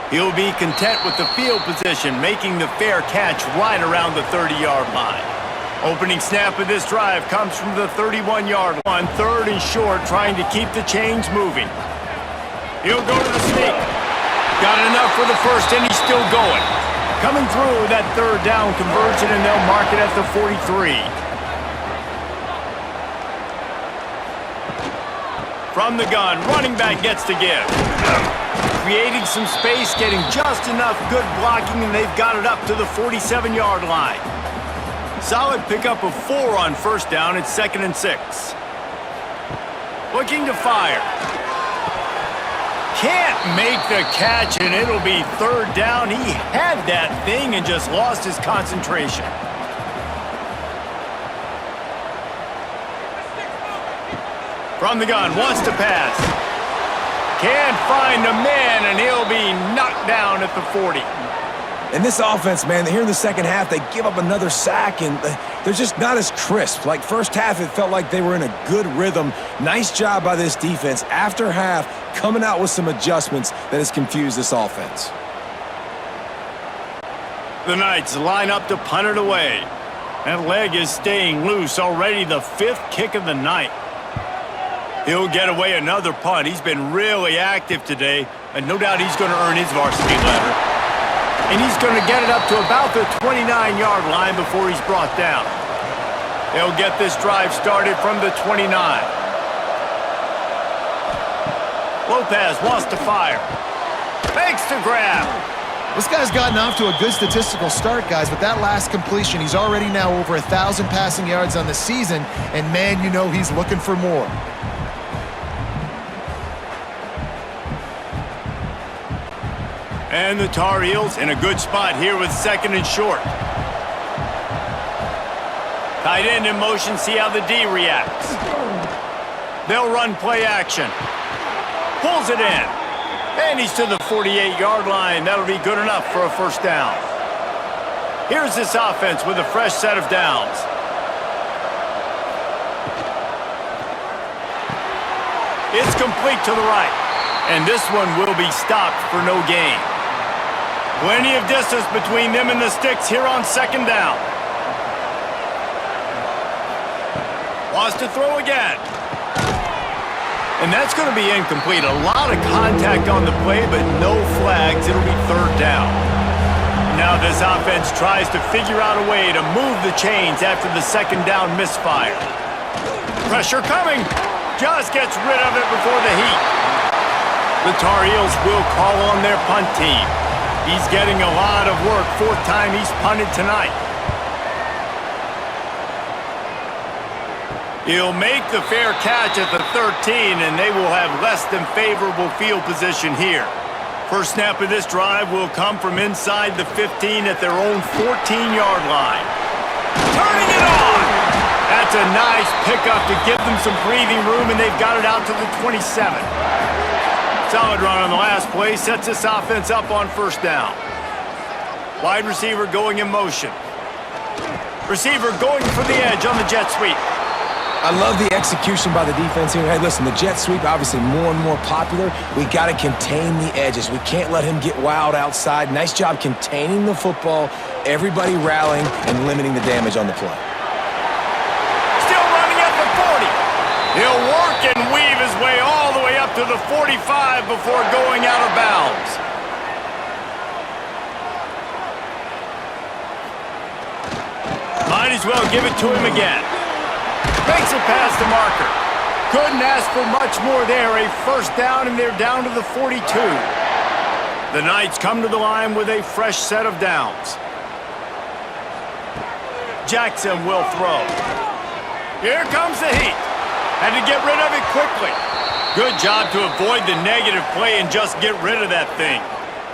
He'll be content with the field position, making the fair catch right around the 30-yard line. Opening snap of this drive comes from the 31-yard line. 3rd and short, trying to keep the chains moving. He'll go to the sneak. Got enough for the first, and he's still going. Coming through that 3rd down conversion, and they'll mark it at the 43. From the gun, running back gets to give. Creating some space, getting just enough good blocking, and they've got it up to the 47-yard line. Solid pickup of 4 on first down. It's 2nd and 6. Looking to fire. Can't make the catch, and it'll be 3rd down. He had that thing and just lost his concentration. From the gun, wants to pass. Can't find a man, and he'll be knocked down at the 40. And this offense, man, here in the second half, they give up another sack, and they're just not as crisp. Like first half, it felt like they were in a good rhythm. Nice job by this defense. After half, coming out with some adjustments that has confused this offense. The Knights line up to punt it away. That leg is staying loose, already the 5th kick of the night. He'll get away another punt. He's been really active today, and no doubt he's going to earn his varsity letter. And he's going to get it up to about the 29-yard line before he's brought down. They'll get this drive started from the 29. Lopez wants to fire. Makes the grab. This guy's gotten off to a good statistical start, guys. With that last completion, he's already now over 1,000 passing yards on the season, and man, you know he's looking for more. And the Tar Heels in a good spot here with 2nd and short. Tight end in motion, see how the D reacts. They'll run play action. Pulls it in. And he's to the 48-yard line. That'll be good enough for a first down. Here's this offense with a fresh set of downs. It's complete to the right. And this one will be stopped for no gain. Plenty of distance between them and the sticks here on 2nd down. Wants to throw again. And that's going to be incomplete. A lot of contact on the play, but no flags. It'll be 3rd down. Now this offense tries to figure out a way to move the chains after the 2nd down misfire. Pressure coming. Just gets rid of it before the heat. The Tar Heels will call on their punt team. He's getting a lot of work. 4th time he's punted tonight. He'll make the fair catch at the 13, and they will have less than favorable field position here. First snap of this drive will come from inside the 15 at their own 14-yard line. Turning it on! That's a nice pickup to give them some breathing room, and they've got it out to the 27. Solid run on the last play, sets this offense up on 1st down. Wide receiver going in motion. Receiver going for the edge on the jet sweep. I love the execution by the defense here. Hey, listen, the jet sweep obviously more and more popular. We got to contain the edges. We can't let him get wild outside. Nice job containing the football, everybody rallying and limiting the damage on the play. Still running at the 40. He'll work and weave his way all the way up to the 45 before going out of bounds. Might as well give it to him again. Makes it past the marker. Couldn't ask for much more there. A first down, and they're down to the 42. The Knights come to the line with a fresh set of downs. Jackson will throw. Here comes the heat. Had to get rid of it quickly. Good job to avoid the negative play and just get rid of that thing.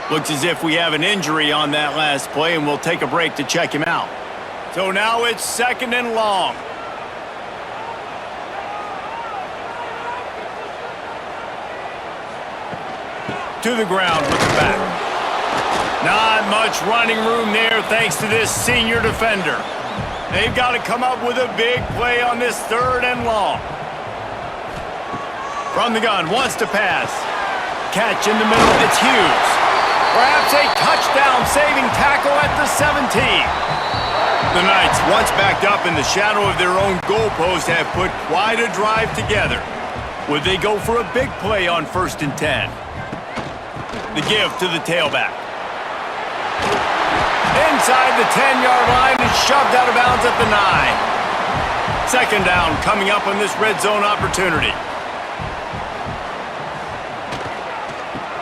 Looks as if we have an injury on that last play, and we'll take a break to check him out. So now it's 2nd and long. To the ground with the back. Not much running room there thanks to this senior defender. They've got to come up with a big play on this 3rd and long. From the gun, wants to pass. Catch in the middle, it's Hughes. Perhaps a touchdown-saving tackle at the 17. The Knights, once backed up in the shadow of their own goalpost, have put quite a drive together. Would they go for a big play on 1st and 10? The give to the tailback. Inside the 10-yard line and shoved out of bounds at the 9. 2nd down coming up on this red zone opportunity.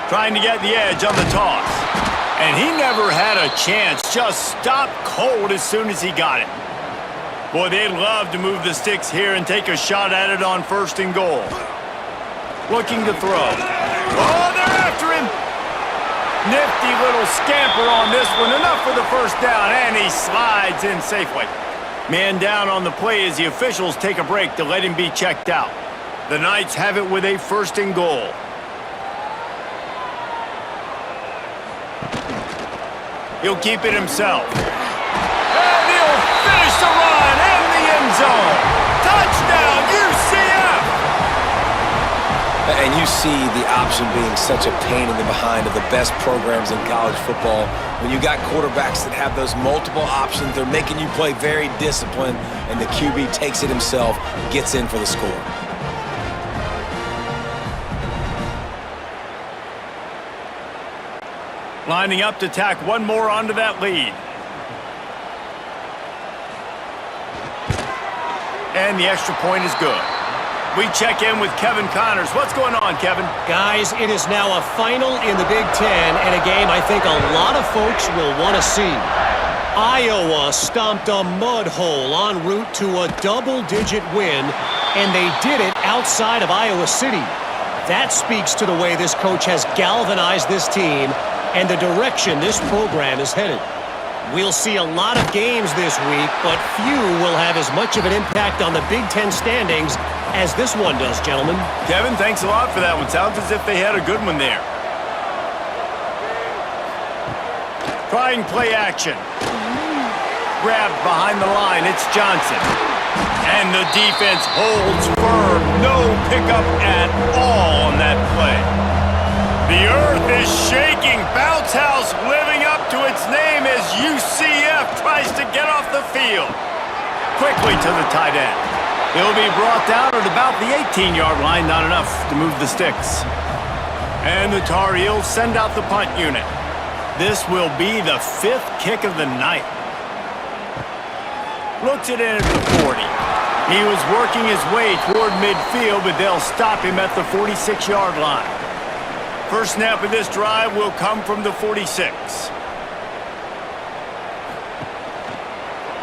Trying to get the edge on the toss. And he never had a chance. Just stopped cold as soon as he got it. Boy, they'd love to move the sticks here and take a shot at it on 1st and goal. Looking to throw. Oh, they're after him. Nifty little scamper on this one. Enough for the first down, and he slides in safely. Man down on the play as the officials take a break to let him be checked out. The Knights have it with a 1st and goal. He'll keep it himself. And he'll finish the run in the end zone. Touchdown, UCF! And you see the option being such a pain in the behind of the best programs in college football. When you got quarterbacks that have those multiple options, they're making you play very disciplined, and the QB takes it himself, gets in for the score. Lining up to tack one more onto that lead. And the extra point is good. We check in with Kevin Connors. What's going on, Kevin? Guys, it is now a final in the Big Ten and a game I think a lot of folks will want to see. Iowa stomped a mud hole en route to a double-digit win, and they did it outside of Iowa City. That speaks to the way this coach has galvanized this team and the direction this program is headed. We'll see a lot of games this week, but few will have as much of an impact on the Big Ten standings as this one does, gentlemen. Kevin, thanks a lot for that one. Sounds as if they had a good one there. Trying play action. Grabbed behind the line. It's Johnson. And the defense holds firm. No pickup at all on that play. The earth is shaking. Bounce House living up to its name as UCF tries to get off the field. Quickly to the tight end. He'll be brought down at about the 18-yard line. Not enough to move the sticks. And the Tar Heels send out the punt unit. This will be the 5th kick of the night. Looks it in at the 40. He was working his way toward midfield, but they'll stop him at the 46-yard line. First snap of this drive will come from the 46.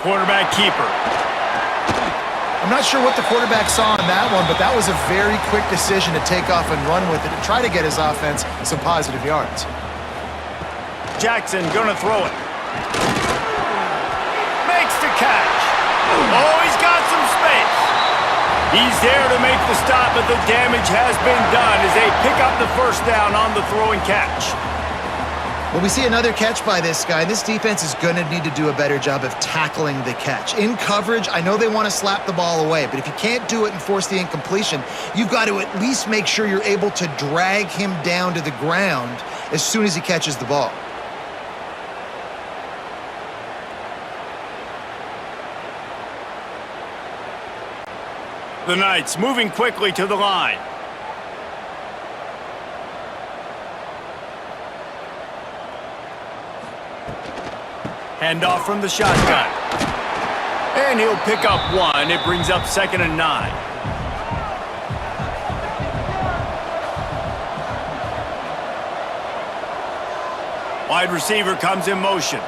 Quarterback keeper. I'm not sure what the quarterback saw on that one, but that was a very quick decision to take off and run with it and try to get his offense some positive yards. Jackson gonna throw it. Makes the catch. Oh, he's got some space. He's there to make the stop, but the damage has been done as they pick up the first down on the throw and catch. Well, we see another catch by this guy. This defense is going to need to do a better job of tackling the catch. In coverage, I know they want to slap the ball away, but if you can't do it and force the incompletion, you've got to at least make sure you're able to drag him down to the ground as soon as he catches the ball. The Knights moving quickly to the line. Handoff from the shotgun. And he'll pick up one. It brings up 2nd and 9. Wide receiver comes in motion.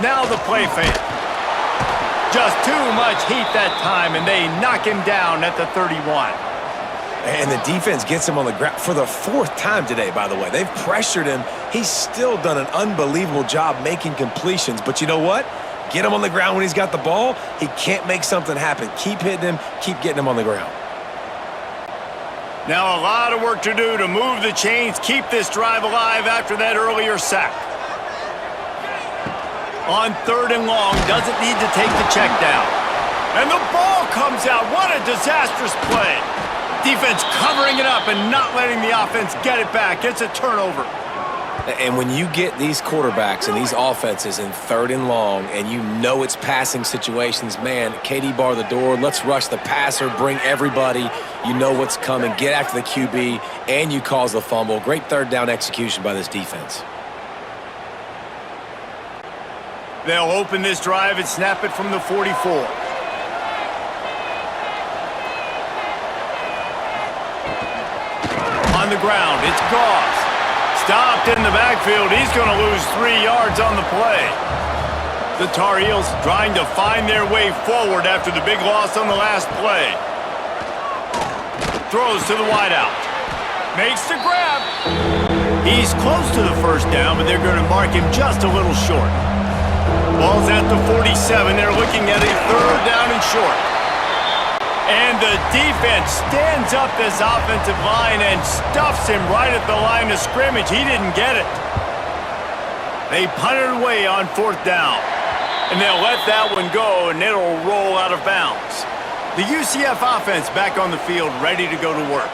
Now the play fake. Just too much heat that time, and they knock him down at the 31. And the defense gets him on the ground for the 4th time today, by the way. They've pressured him. He's still done an unbelievable job making completions. But you know what? Get him on the ground when he's got the ball. He can't make something happen. Keep hitting him. Keep getting him on the ground. Now a lot of work to do to move the chains, keep this drive alive after that earlier sack. On 3rd and long, doesn't need to take the check down. And the ball comes out. What a disastrous play. Defense covering it up and not letting the offense get it back. It's a turnover. And when you get these quarterbacks and these offenses in 3rd and long and you know it's passing situations, man, KD bar the door, let's rush the passer, bring everybody. You know what's coming. Get after the QB, and you cause the fumble. Great 3rd down execution by this defense. They'll open this drive and snap it from the 44. On the ground, it's Goss. Stopped in the backfield. He's going to lose 3 yards on the play. The Tar Heels trying to find their way forward after the big loss on the last play. Throws to the wideout. Makes the grab. He's close to the first down, but they're going to mark him just a little short. Ball's at the 47. They're looking at a 3rd down and short. And the defense stands up this offensive line and stuffs him right at the line of scrimmage. He didn't get it. They punt it away on 4th down. And they'll let that one go, and it'll roll out of bounds. The UCF offense back on the field, ready to go to work.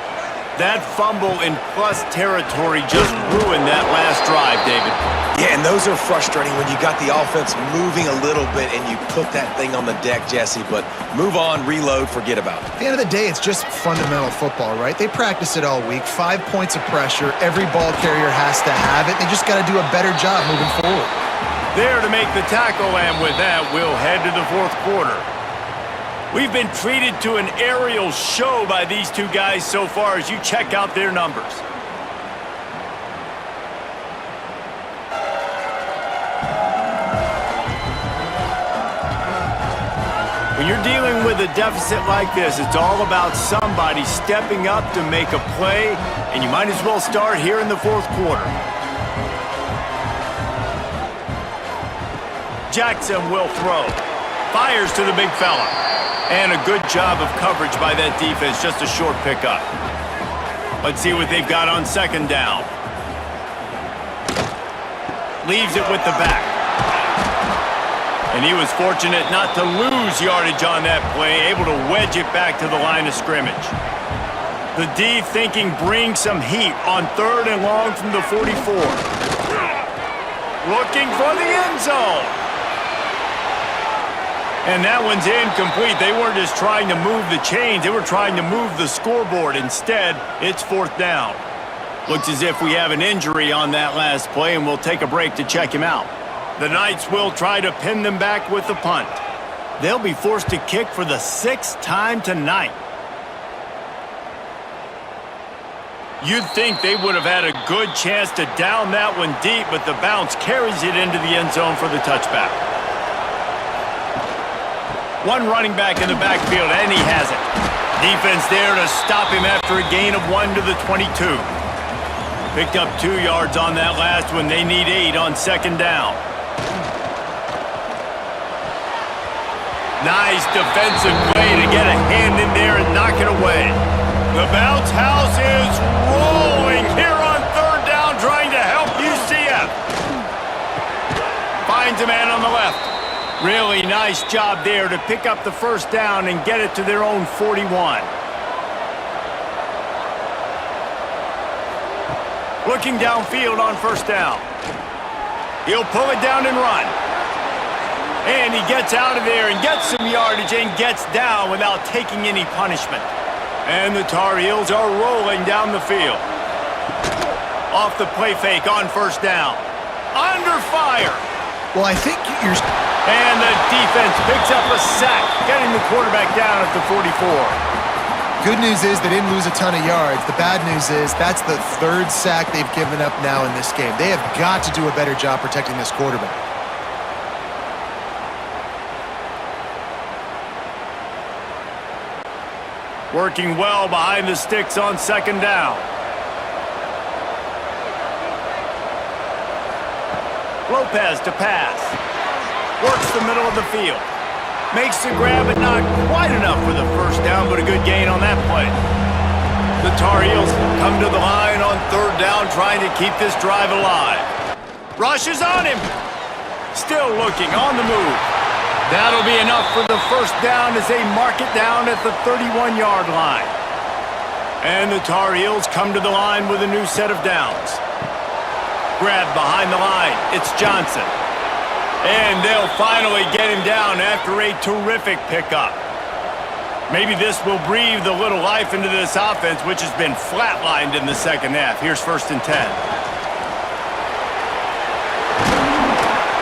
That fumble in plus territory just ruined that last drive, David. Yeah, and those are frustrating when you got the offense moving a little bit and you put that thing on the deck, Jesse. But move on, reload, forget about it. At the end of the day, it's just fundamental football, right? They practice it all week. 5 points of pressure. Every ball carrier has to have it. They just got to do a better job moving forward. There to make the tackle, and with that, we'll head to the 4th quarter. We've been treated to an aerial show by these two guys so far as you check out their numbers. When you're dealing with a deficit like this, it's all about somebody stepping up to make a play, and you might as well start here in the 4th quarter. Jackson will throw. Fires to the big fella. And a good job of coverage by that defense, just a short pickup. Let's see what they've got on 2nd down. Leaves it with the back. And he was fortunate not to lose yardage on that play, able to wedge it back to the line of scrimmage. The D thinking bring some heat on 3rd and long from the 44. Looking for the end zone. And that one's incomplete. They weren't just trying to move the chains. They were trying to move the scoreboard. Instead, it's 4th down. Looks as if we have an injury on that last play, and we'll take a break to check him out. The Knights will try to pin them back with the punt. They'll be forced to kick for the 6th time tonight. You'd think they would have had a good chance to down that one deep, but the bounce carries it into the end zone for the touchback. One running back in the backfield, and he has it. Defense there to stop him after a gain of 1 to the 22. Picked up 2 yards on that last one. They need 8 on 2nd down. Nice defensive play to get a hand in there and knock it away. The bounce house is rolling here on 3rd down, trying to help UCF. Finds a man on the left. Really nice job there to pick up the 1st down and get it to their own 41. Looking downfield on 1st down. He'll pull it down and run. And he gets out of there and gets some yardage and gets down without taking any punishment. And the Tar Heels are rolling down the field. Off the play fake on 1st down. Under fire. Well, I think you're... And the defense picks up a sack, getting the quarterback down at the 44. Good news is they didn't lose a ton of yards. The bad news is that's the 3rd sack they've given up now in this game. They have got to do a better job protecting this quarterback. Working well behind the sticks on 2nd down. Lopez to pass. Works the middle of the field. Makes the grab, but not quite enough for the 1st down, but a good gain on that play. The Tar Heels come to the line on 3rd down, trying to keep this drive alive. Rushes on him. Still looking on the move. That'll be enough for the 1st down as they mark it down at the 31-yard line. And the Tar Heels come to the line with a new set of downs. Grab behind the line. It's Johnson. And they'll finally get him down after a terrific pickup. Maybe this will breathe a little life into this offense, which has been flatlined in the 2nd half. Here's 1st and 10.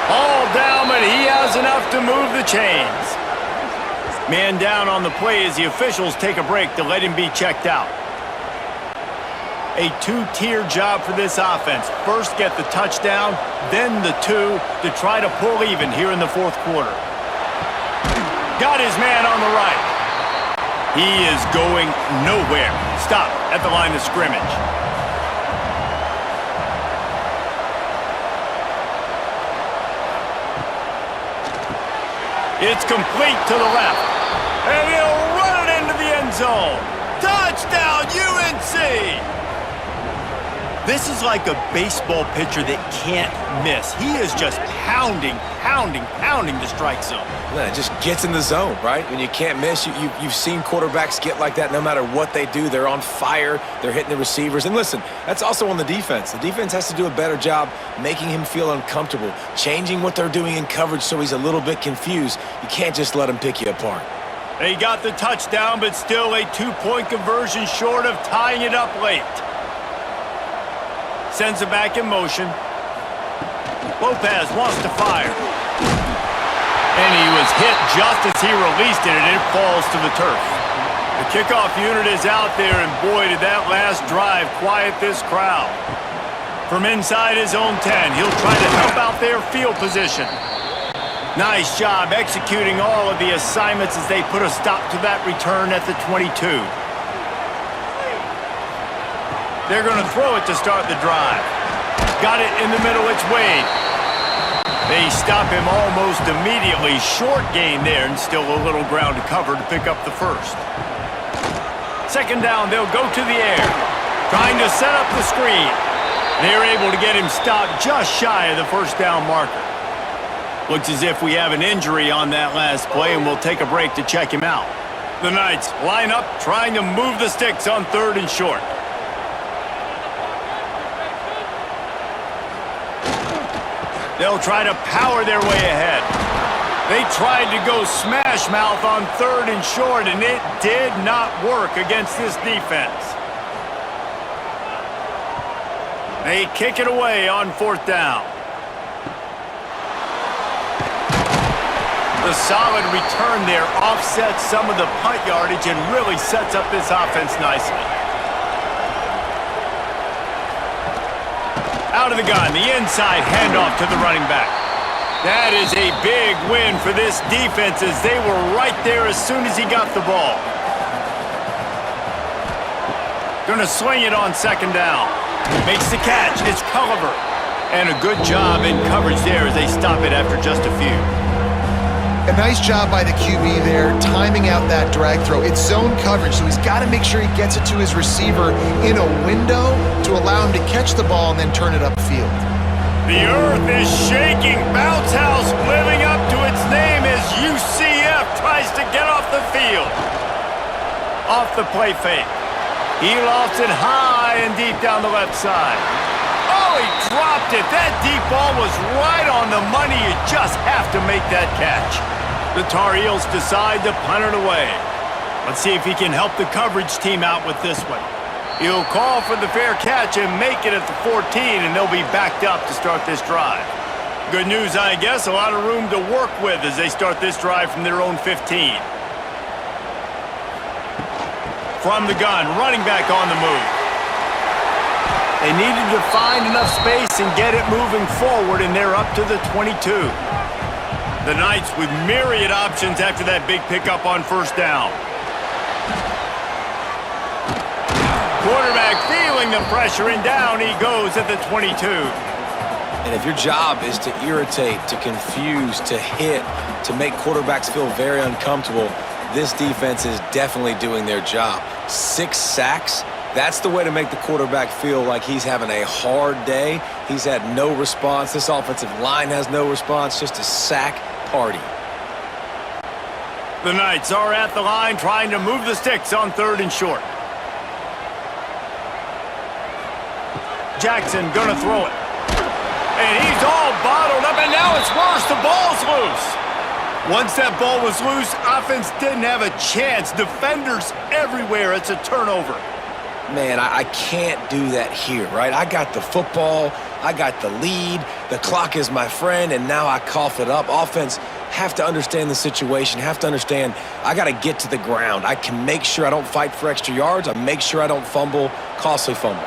All down, but he has enough to move the chains. Man down on the play as the officials take a break to let him be checked out. A 2-tier job for this offense. First get the touchdown, then the 2 to try to pull even here in the 4th quarter. Got his man on the right. He is going nowhere. Stop at the line of scrimmage. It's complete to the left. And he'll run it into the end zone. Touchdown, UNC! This is like a baseball pitcher that can't miss. He is just pounding the strike zone. Yeah, it just gets in the zone, right? When you can't miss, you've seen quarterbacks get like that no matter what they do. They're on fire. They're hitting the receivers. And listen, that's also on the defense. The defense has to do a better job making him feel uncomfortable, changing what they're doing in coverage so he's a little bit confused. You can't just let him pick you apart. They got the touchdown, but still a 2-point conversion short of tying it up late. Sends it back in motion. Lopez wants to fire. And he was hit just as he released it, and it falls to the turf. The kickoff unit is out there, and boy, did that last drive quiet this crowd. From inside his own 10, he'll try to help out their field position. Nice job executing all of the assignments as they put a stop to that return at the 22. They're going to throw it to start the drive. Got it in the middle, it's Wade. They stop him almost immediately. Short gain there, and still a little ground to cover to pick up the first. Second down, they'll go to the air. Trying to set up the screen. They're able to get him stopped just shy of the first down marker. Looks as if we have an injury on that last play, and we'll take a break to check him out. The Knights line up, trying to move the sticks on 3rd and short. They'll try to power their way ahead. They tried to go smash mouth on 3rd and short, and it did not work against this defense. They kick it away on 4th down. The solid return there offsets some of the punt yardage and really sets up this offense nicely. Out of the gun, the inside handoff to the running back. That is a big win for this defense as they were right there as soon as he got the ball. Gonna swing it on 2nd down. Makes the catch, it's Culliver. And a good job in coverage there as they stop it after just a few. A nice job by the QB there, timing out that drag throw. It's zone coverage, so he's got to make sure he gets it to his receiver in a window to allow him to catch the ball and then turn it upfield. The earth is shaking. Bounce House living up to its name as UCF tries to get off the field. Off the play fake. He lofts it high and deep down the left side. Oh, he dropped it. That deep ball was right on the money. You just have to make that catch. The Tar Heels decide to punt it away. Let's see if he can help the coverage team out with this one. He'll call for the fair catch and make it at the 14, and they'll be backed up to start this drive. Good news, I guess. A lot of room to work with as they start this drive from their own 15. From the gun, running back on the move. They needed to find enough space and get it moving forward, and they're up to the 22. The Knights with myriad options after that big pickup on 1st down. Quarterback feeling the pressure, and down he goes at the 22. And if your job is to irritate, to confuse, to hit, to make quarterbacks feel very uncomfortable, this defense is definitely doing their job. 6 sacks. That's the way to make the quarterback feel like he's having a hard day. He's had no response. This offensive line has no response. Just a sack party. The Knights are at the line trying to move the sticks on 3rd and short. Jackson gonna throw it. And he's all bottled up, and now it's worse. The ball's loose. Once that ball was loose, offense didn't have a chance. Defenders everywhere. It's a turnover. Man, I can't do that here, right? I got the football, I got the lead, the clock is my friend, and now I cough it up. Offense have to understand the situation, have to understand I got to get to the ground. I can make sure I don't fight for extra yards. I make sure I don't fumble, costly fumble.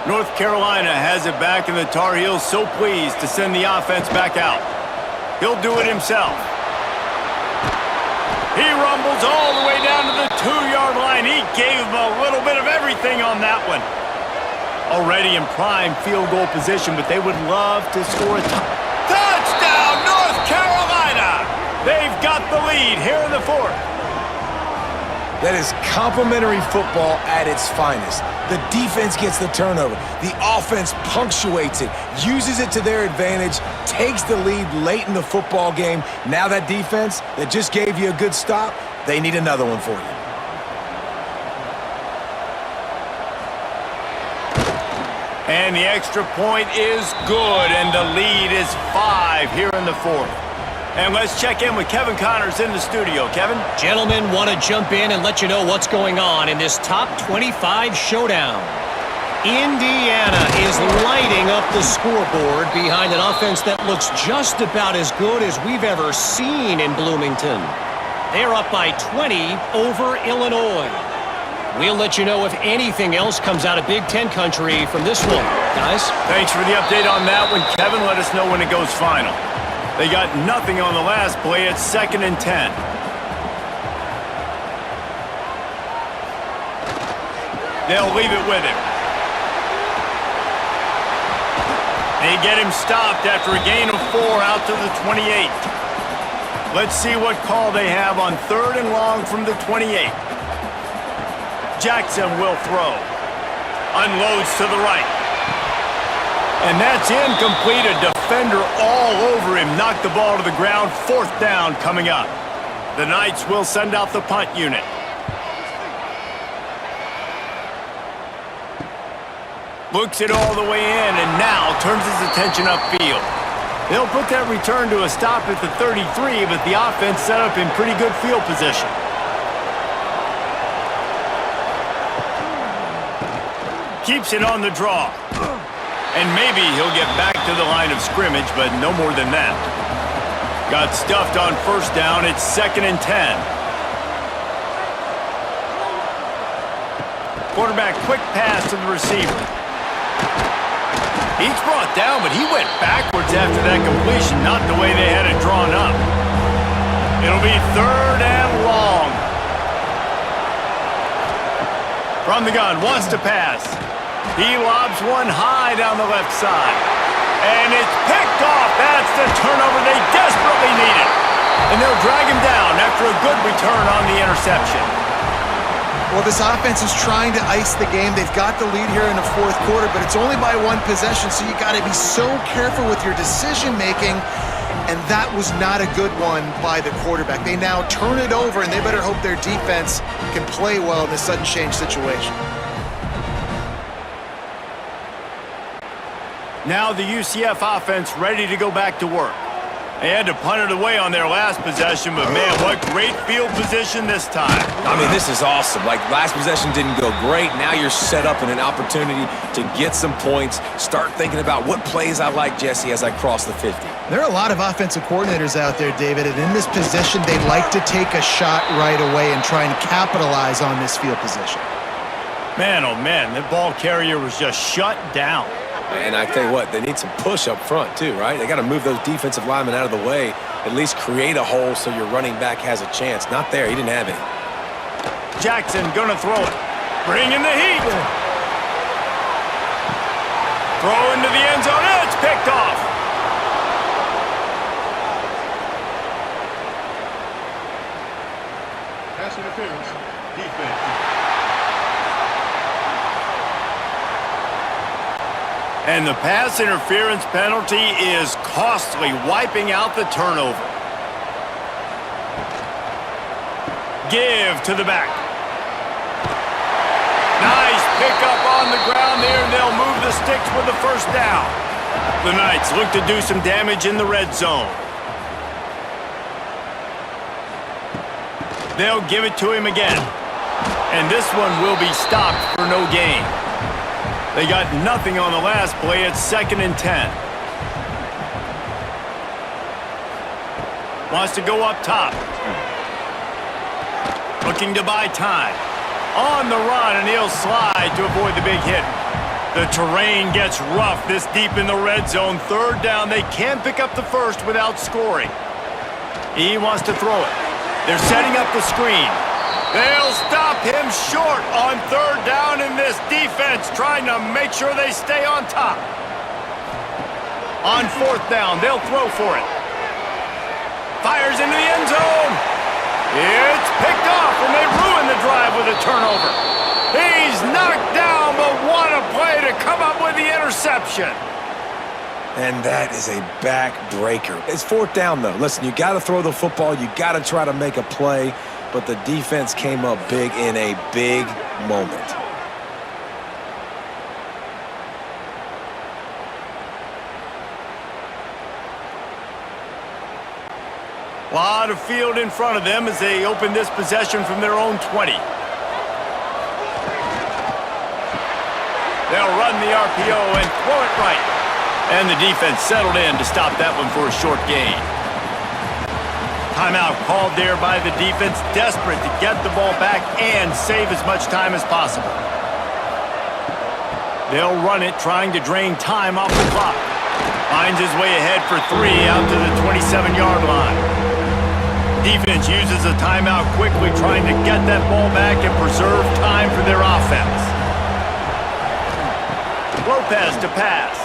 North Carolina has it back, and the Tar Heels so pleased to send the offense back out. He'll do it himself. He rumbles all the way down to the 2-yard line. He gave him a little bit of everything on that one. Already in prime field goal position, but they would love to score a touchdown, North Carolina! They've got the lead here in the 4th. That is complementary football at its finest. The defense gets the turnover. The offense punctuates it, uses it to their advantage, takes the lead late in the football game. Now that defense that just gave you a good stop, they need another one for you. And the extra point is good, and the lead is 5 here in the fourth. And let's check in with Kevin Connors in the studio. Kevin? Gentlemen, want to jump in and let you know what's going on in this top 25 showdown. Indiana is lighting up the scoreboard behind an offense that looks just about as good as we've ever seen in Bloomington. They're up by 20 over Illinois. We'll let you know if anything else comes out of Big Ten country from this one. Guys? Thanks for the update on that one, Kevin. Let us know when it goes final. They got nothing on the last play. It's 2nd and 10. They'll leave it with him. They get him stopped after a gain of 4 out to the 28. Let's see what call they have on 3rd and long from the 28. Jackson will throw. Unloads to the right. And that's incomplete. A defender all over him. Knocked the ball to the ground. 4th down coming up. The Knights will send out the punt unit. Looks it all the way in and now turns his attention upfield. They'll put that return to a stop at the 33, but the offense set up in pretty good field position. Keeps it on the draw. And maybe he'll get back to the line of scrimmage, but no more than that. Got stuffed on 1st down. It's 2nd and 10. Quarterback quick pass to the receiver. He's brought down, but he went backwards after that completion, not the way they had it drawn up. It'll be 3rd and long. From the gun, wants to pass. He lobs one high down the left side. And it's picked off. That's the turnover they desperately needed. And they'll drag him down after a good return on the interception. Well, this offense is trying to ice the game. They've got the lead here in the 4th quarter, but it's only by 1 possession, so you got to be so careful with your decision-making. And that was not a good one by the quarterback. They now turn it over, and they better hope their defense can play well in this sudden change situation. Now the UCF offense ready to go back to work. They had to punt it away on their last possession, but man, what great field position this time. I mean, this is awesome. Like, last possession didn't go great. Now you're set up in an opportunity to get some points. Start thinking about what plays I like, Jesse, as I cross the 50. There are a lot of offensive coordinators out there, David, and in this position, they like to take a shot right away and try and capitalize on this field position. Man, oh man, the ball carrier was just shut down. And I tell you what, they need some push up front too, right? They got to move those defensive linemen out of the way, at least create a hole so your running back has a chance. Not there. He didn't have any. Jackson gonna throw it. Bring in the heat. Throw into the end zone. It's picked off. Pass interference. Defense. And the pass interference penalty is costly, wiping out the turnover. Give to the back. Nice pickup on the ground there, and they'll move the sticks with the 1st down. The Knights look to do some damage in the red zone. They'll give it to him again. And this one will be stopped for no gain. They got nothing on the last play. It's 2nd and 10. Wants to go up top. Looking to buy time. On the run, and he'll slide to avoid the big hit. The terrain gets rough this deep in the red zone. 3rd down. They can't pick up the 1st without scoring. He wants to throw it. They're setting up the screen. They'll stop him short on 3rd down in this defense, trying to make sure they stay on top. On 4th down, they'll throw for it. Fires into the end zone. It's picked off, and they ruin the drive with a turnover. He's knocked down, but what a play to come up with the interception. And that is a backbreaker. It's fourth down, though. Listen, you got to throw the football. You got to try to make a play. But the defense came up big in a big moment. A lot of field in front of them as they open this possession from their own 20. They'll run the RPO and throw it right. And the defense settled in to stop that one for a short gain. Timeout called there by the defense, desperate to get the ball back and save as much time as possible. They'll run it, trying to drain time off the clock. Finds his way ahead for 3 out to the 27-yard line. Defense uses a timeout quickly, trying to get that ball back and preserve time for their offense. Lopez to pass.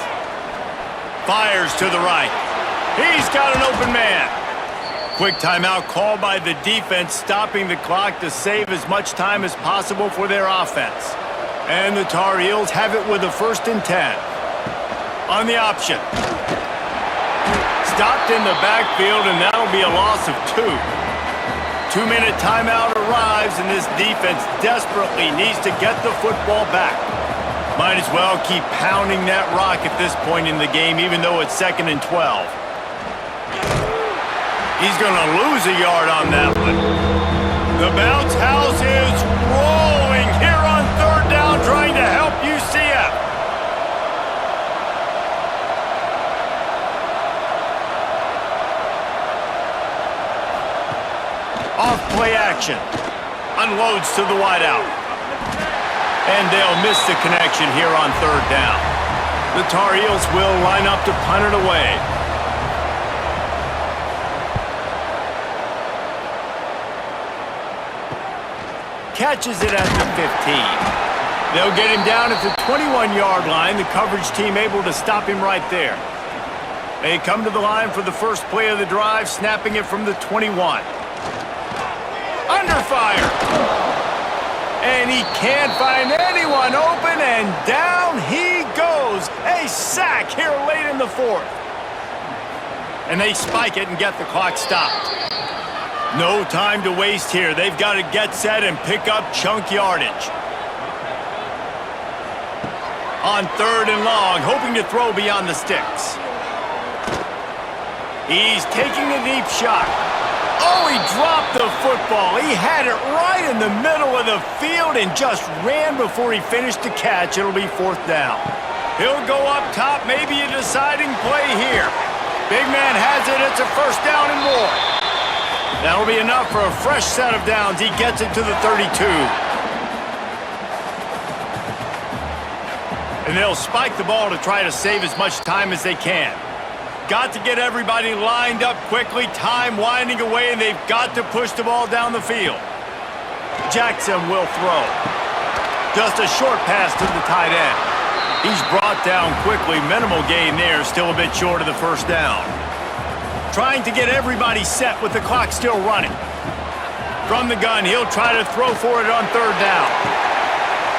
Fires to the right. He's got an open man. Quick timeout called by the defense, stopping the clock to save as much time as possible for their offense. And the Tar Heels have it with a 1st and 10. On the option. Stopped in the backfield, and that'll be a loss of 2. 2-minute timeout arrives, and this defense desperately needs to get the football back. Might as well keep pounding that rock at this point in the game, even though it's 2nd and 12. He's going to lose a yard on that one. The bounce house is rolling here on 3rd down, trying to help UCF. Off play action. Unloads to the wideout. And they'll miss the connection here on 3rd down. The Tar Heels will line up to punt it away. Catches it at the 15. They'll get him down at the 21-yard line. The coverage team able to stop him right there. They come to the line for the first play of the drive, snapping it from the 21. Under fire. And he can't find anyone open, and down he goes. A sack here late in the 4th. And they spike it and get the clock stopped. No time to waste here. They've got to get set and pick up chunk yardage. On 3rd and long, hoping to throw beyond the sticks. He's taking a deep shot. Oh, he dropped the football. He had it right in the middle of the field and just ran before he finished the catch. It'll be 4th down. He'll go up top, maybe a deciding play here. Big man has it. It's a 1st down and more. That'll be enough for a fresh set of downs. He gets it to the 32. And they'll spike the ball to try to save as much time as they can. Got to get everybody lined up quickly. Time winding away, and they've got to push the ball down the field. Jackson will throw. Just a short pass to the tight end. He's brought down quickly. Minimal gain there. Still a bit short of the 1st down. Trying to get everybody set with the clock still running. From the gun, he'll try to throw for it on 3rd down.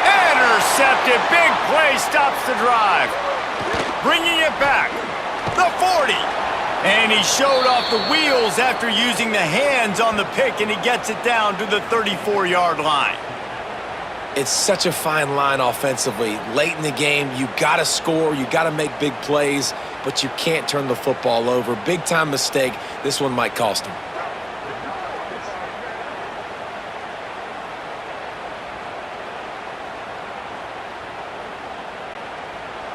Intercepted. Big play stops the drive. Bringing it back. The 40. And he showed off the wheels after using the hands on the pick, and he gets it down to the 34-yard line. It's such a fine line offensively. Late in the game, you got to score, you got to make big plays, but you can't turn the football over. Big-time mistake. This one might cost him.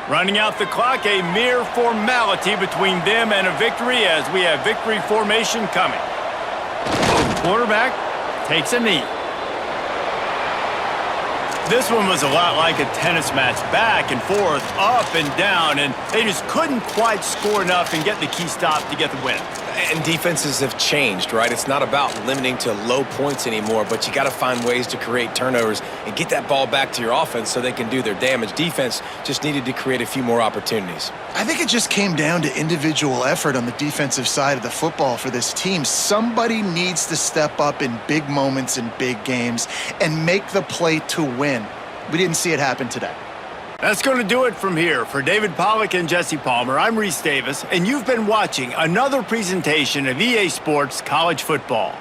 Running out the clock, a mere formality between them and a victory as we have victory formation coming. Quarterback takes a knee. This one was a lot like a tennis match, back and forth, up and down, and they just couldn't quite score enough and get the key stop to get the win. And defenses have changed, right? It's not about limiting to low points anymore, but you got to find ways to create turnovers and get that ball back to your offense so they can do their damage. Defense just needed to create a few more opportunities. I think it just came down to individual effort on the defensive side of the football for this team. Somebody needs to step up in big moments in big games and make the play to win. We didn't see it happen today. That's going to do it from here. For David Pollack and Jesse Palmer, I'm Reese Davis, and you've been watching another presentation of EA Sports College Football.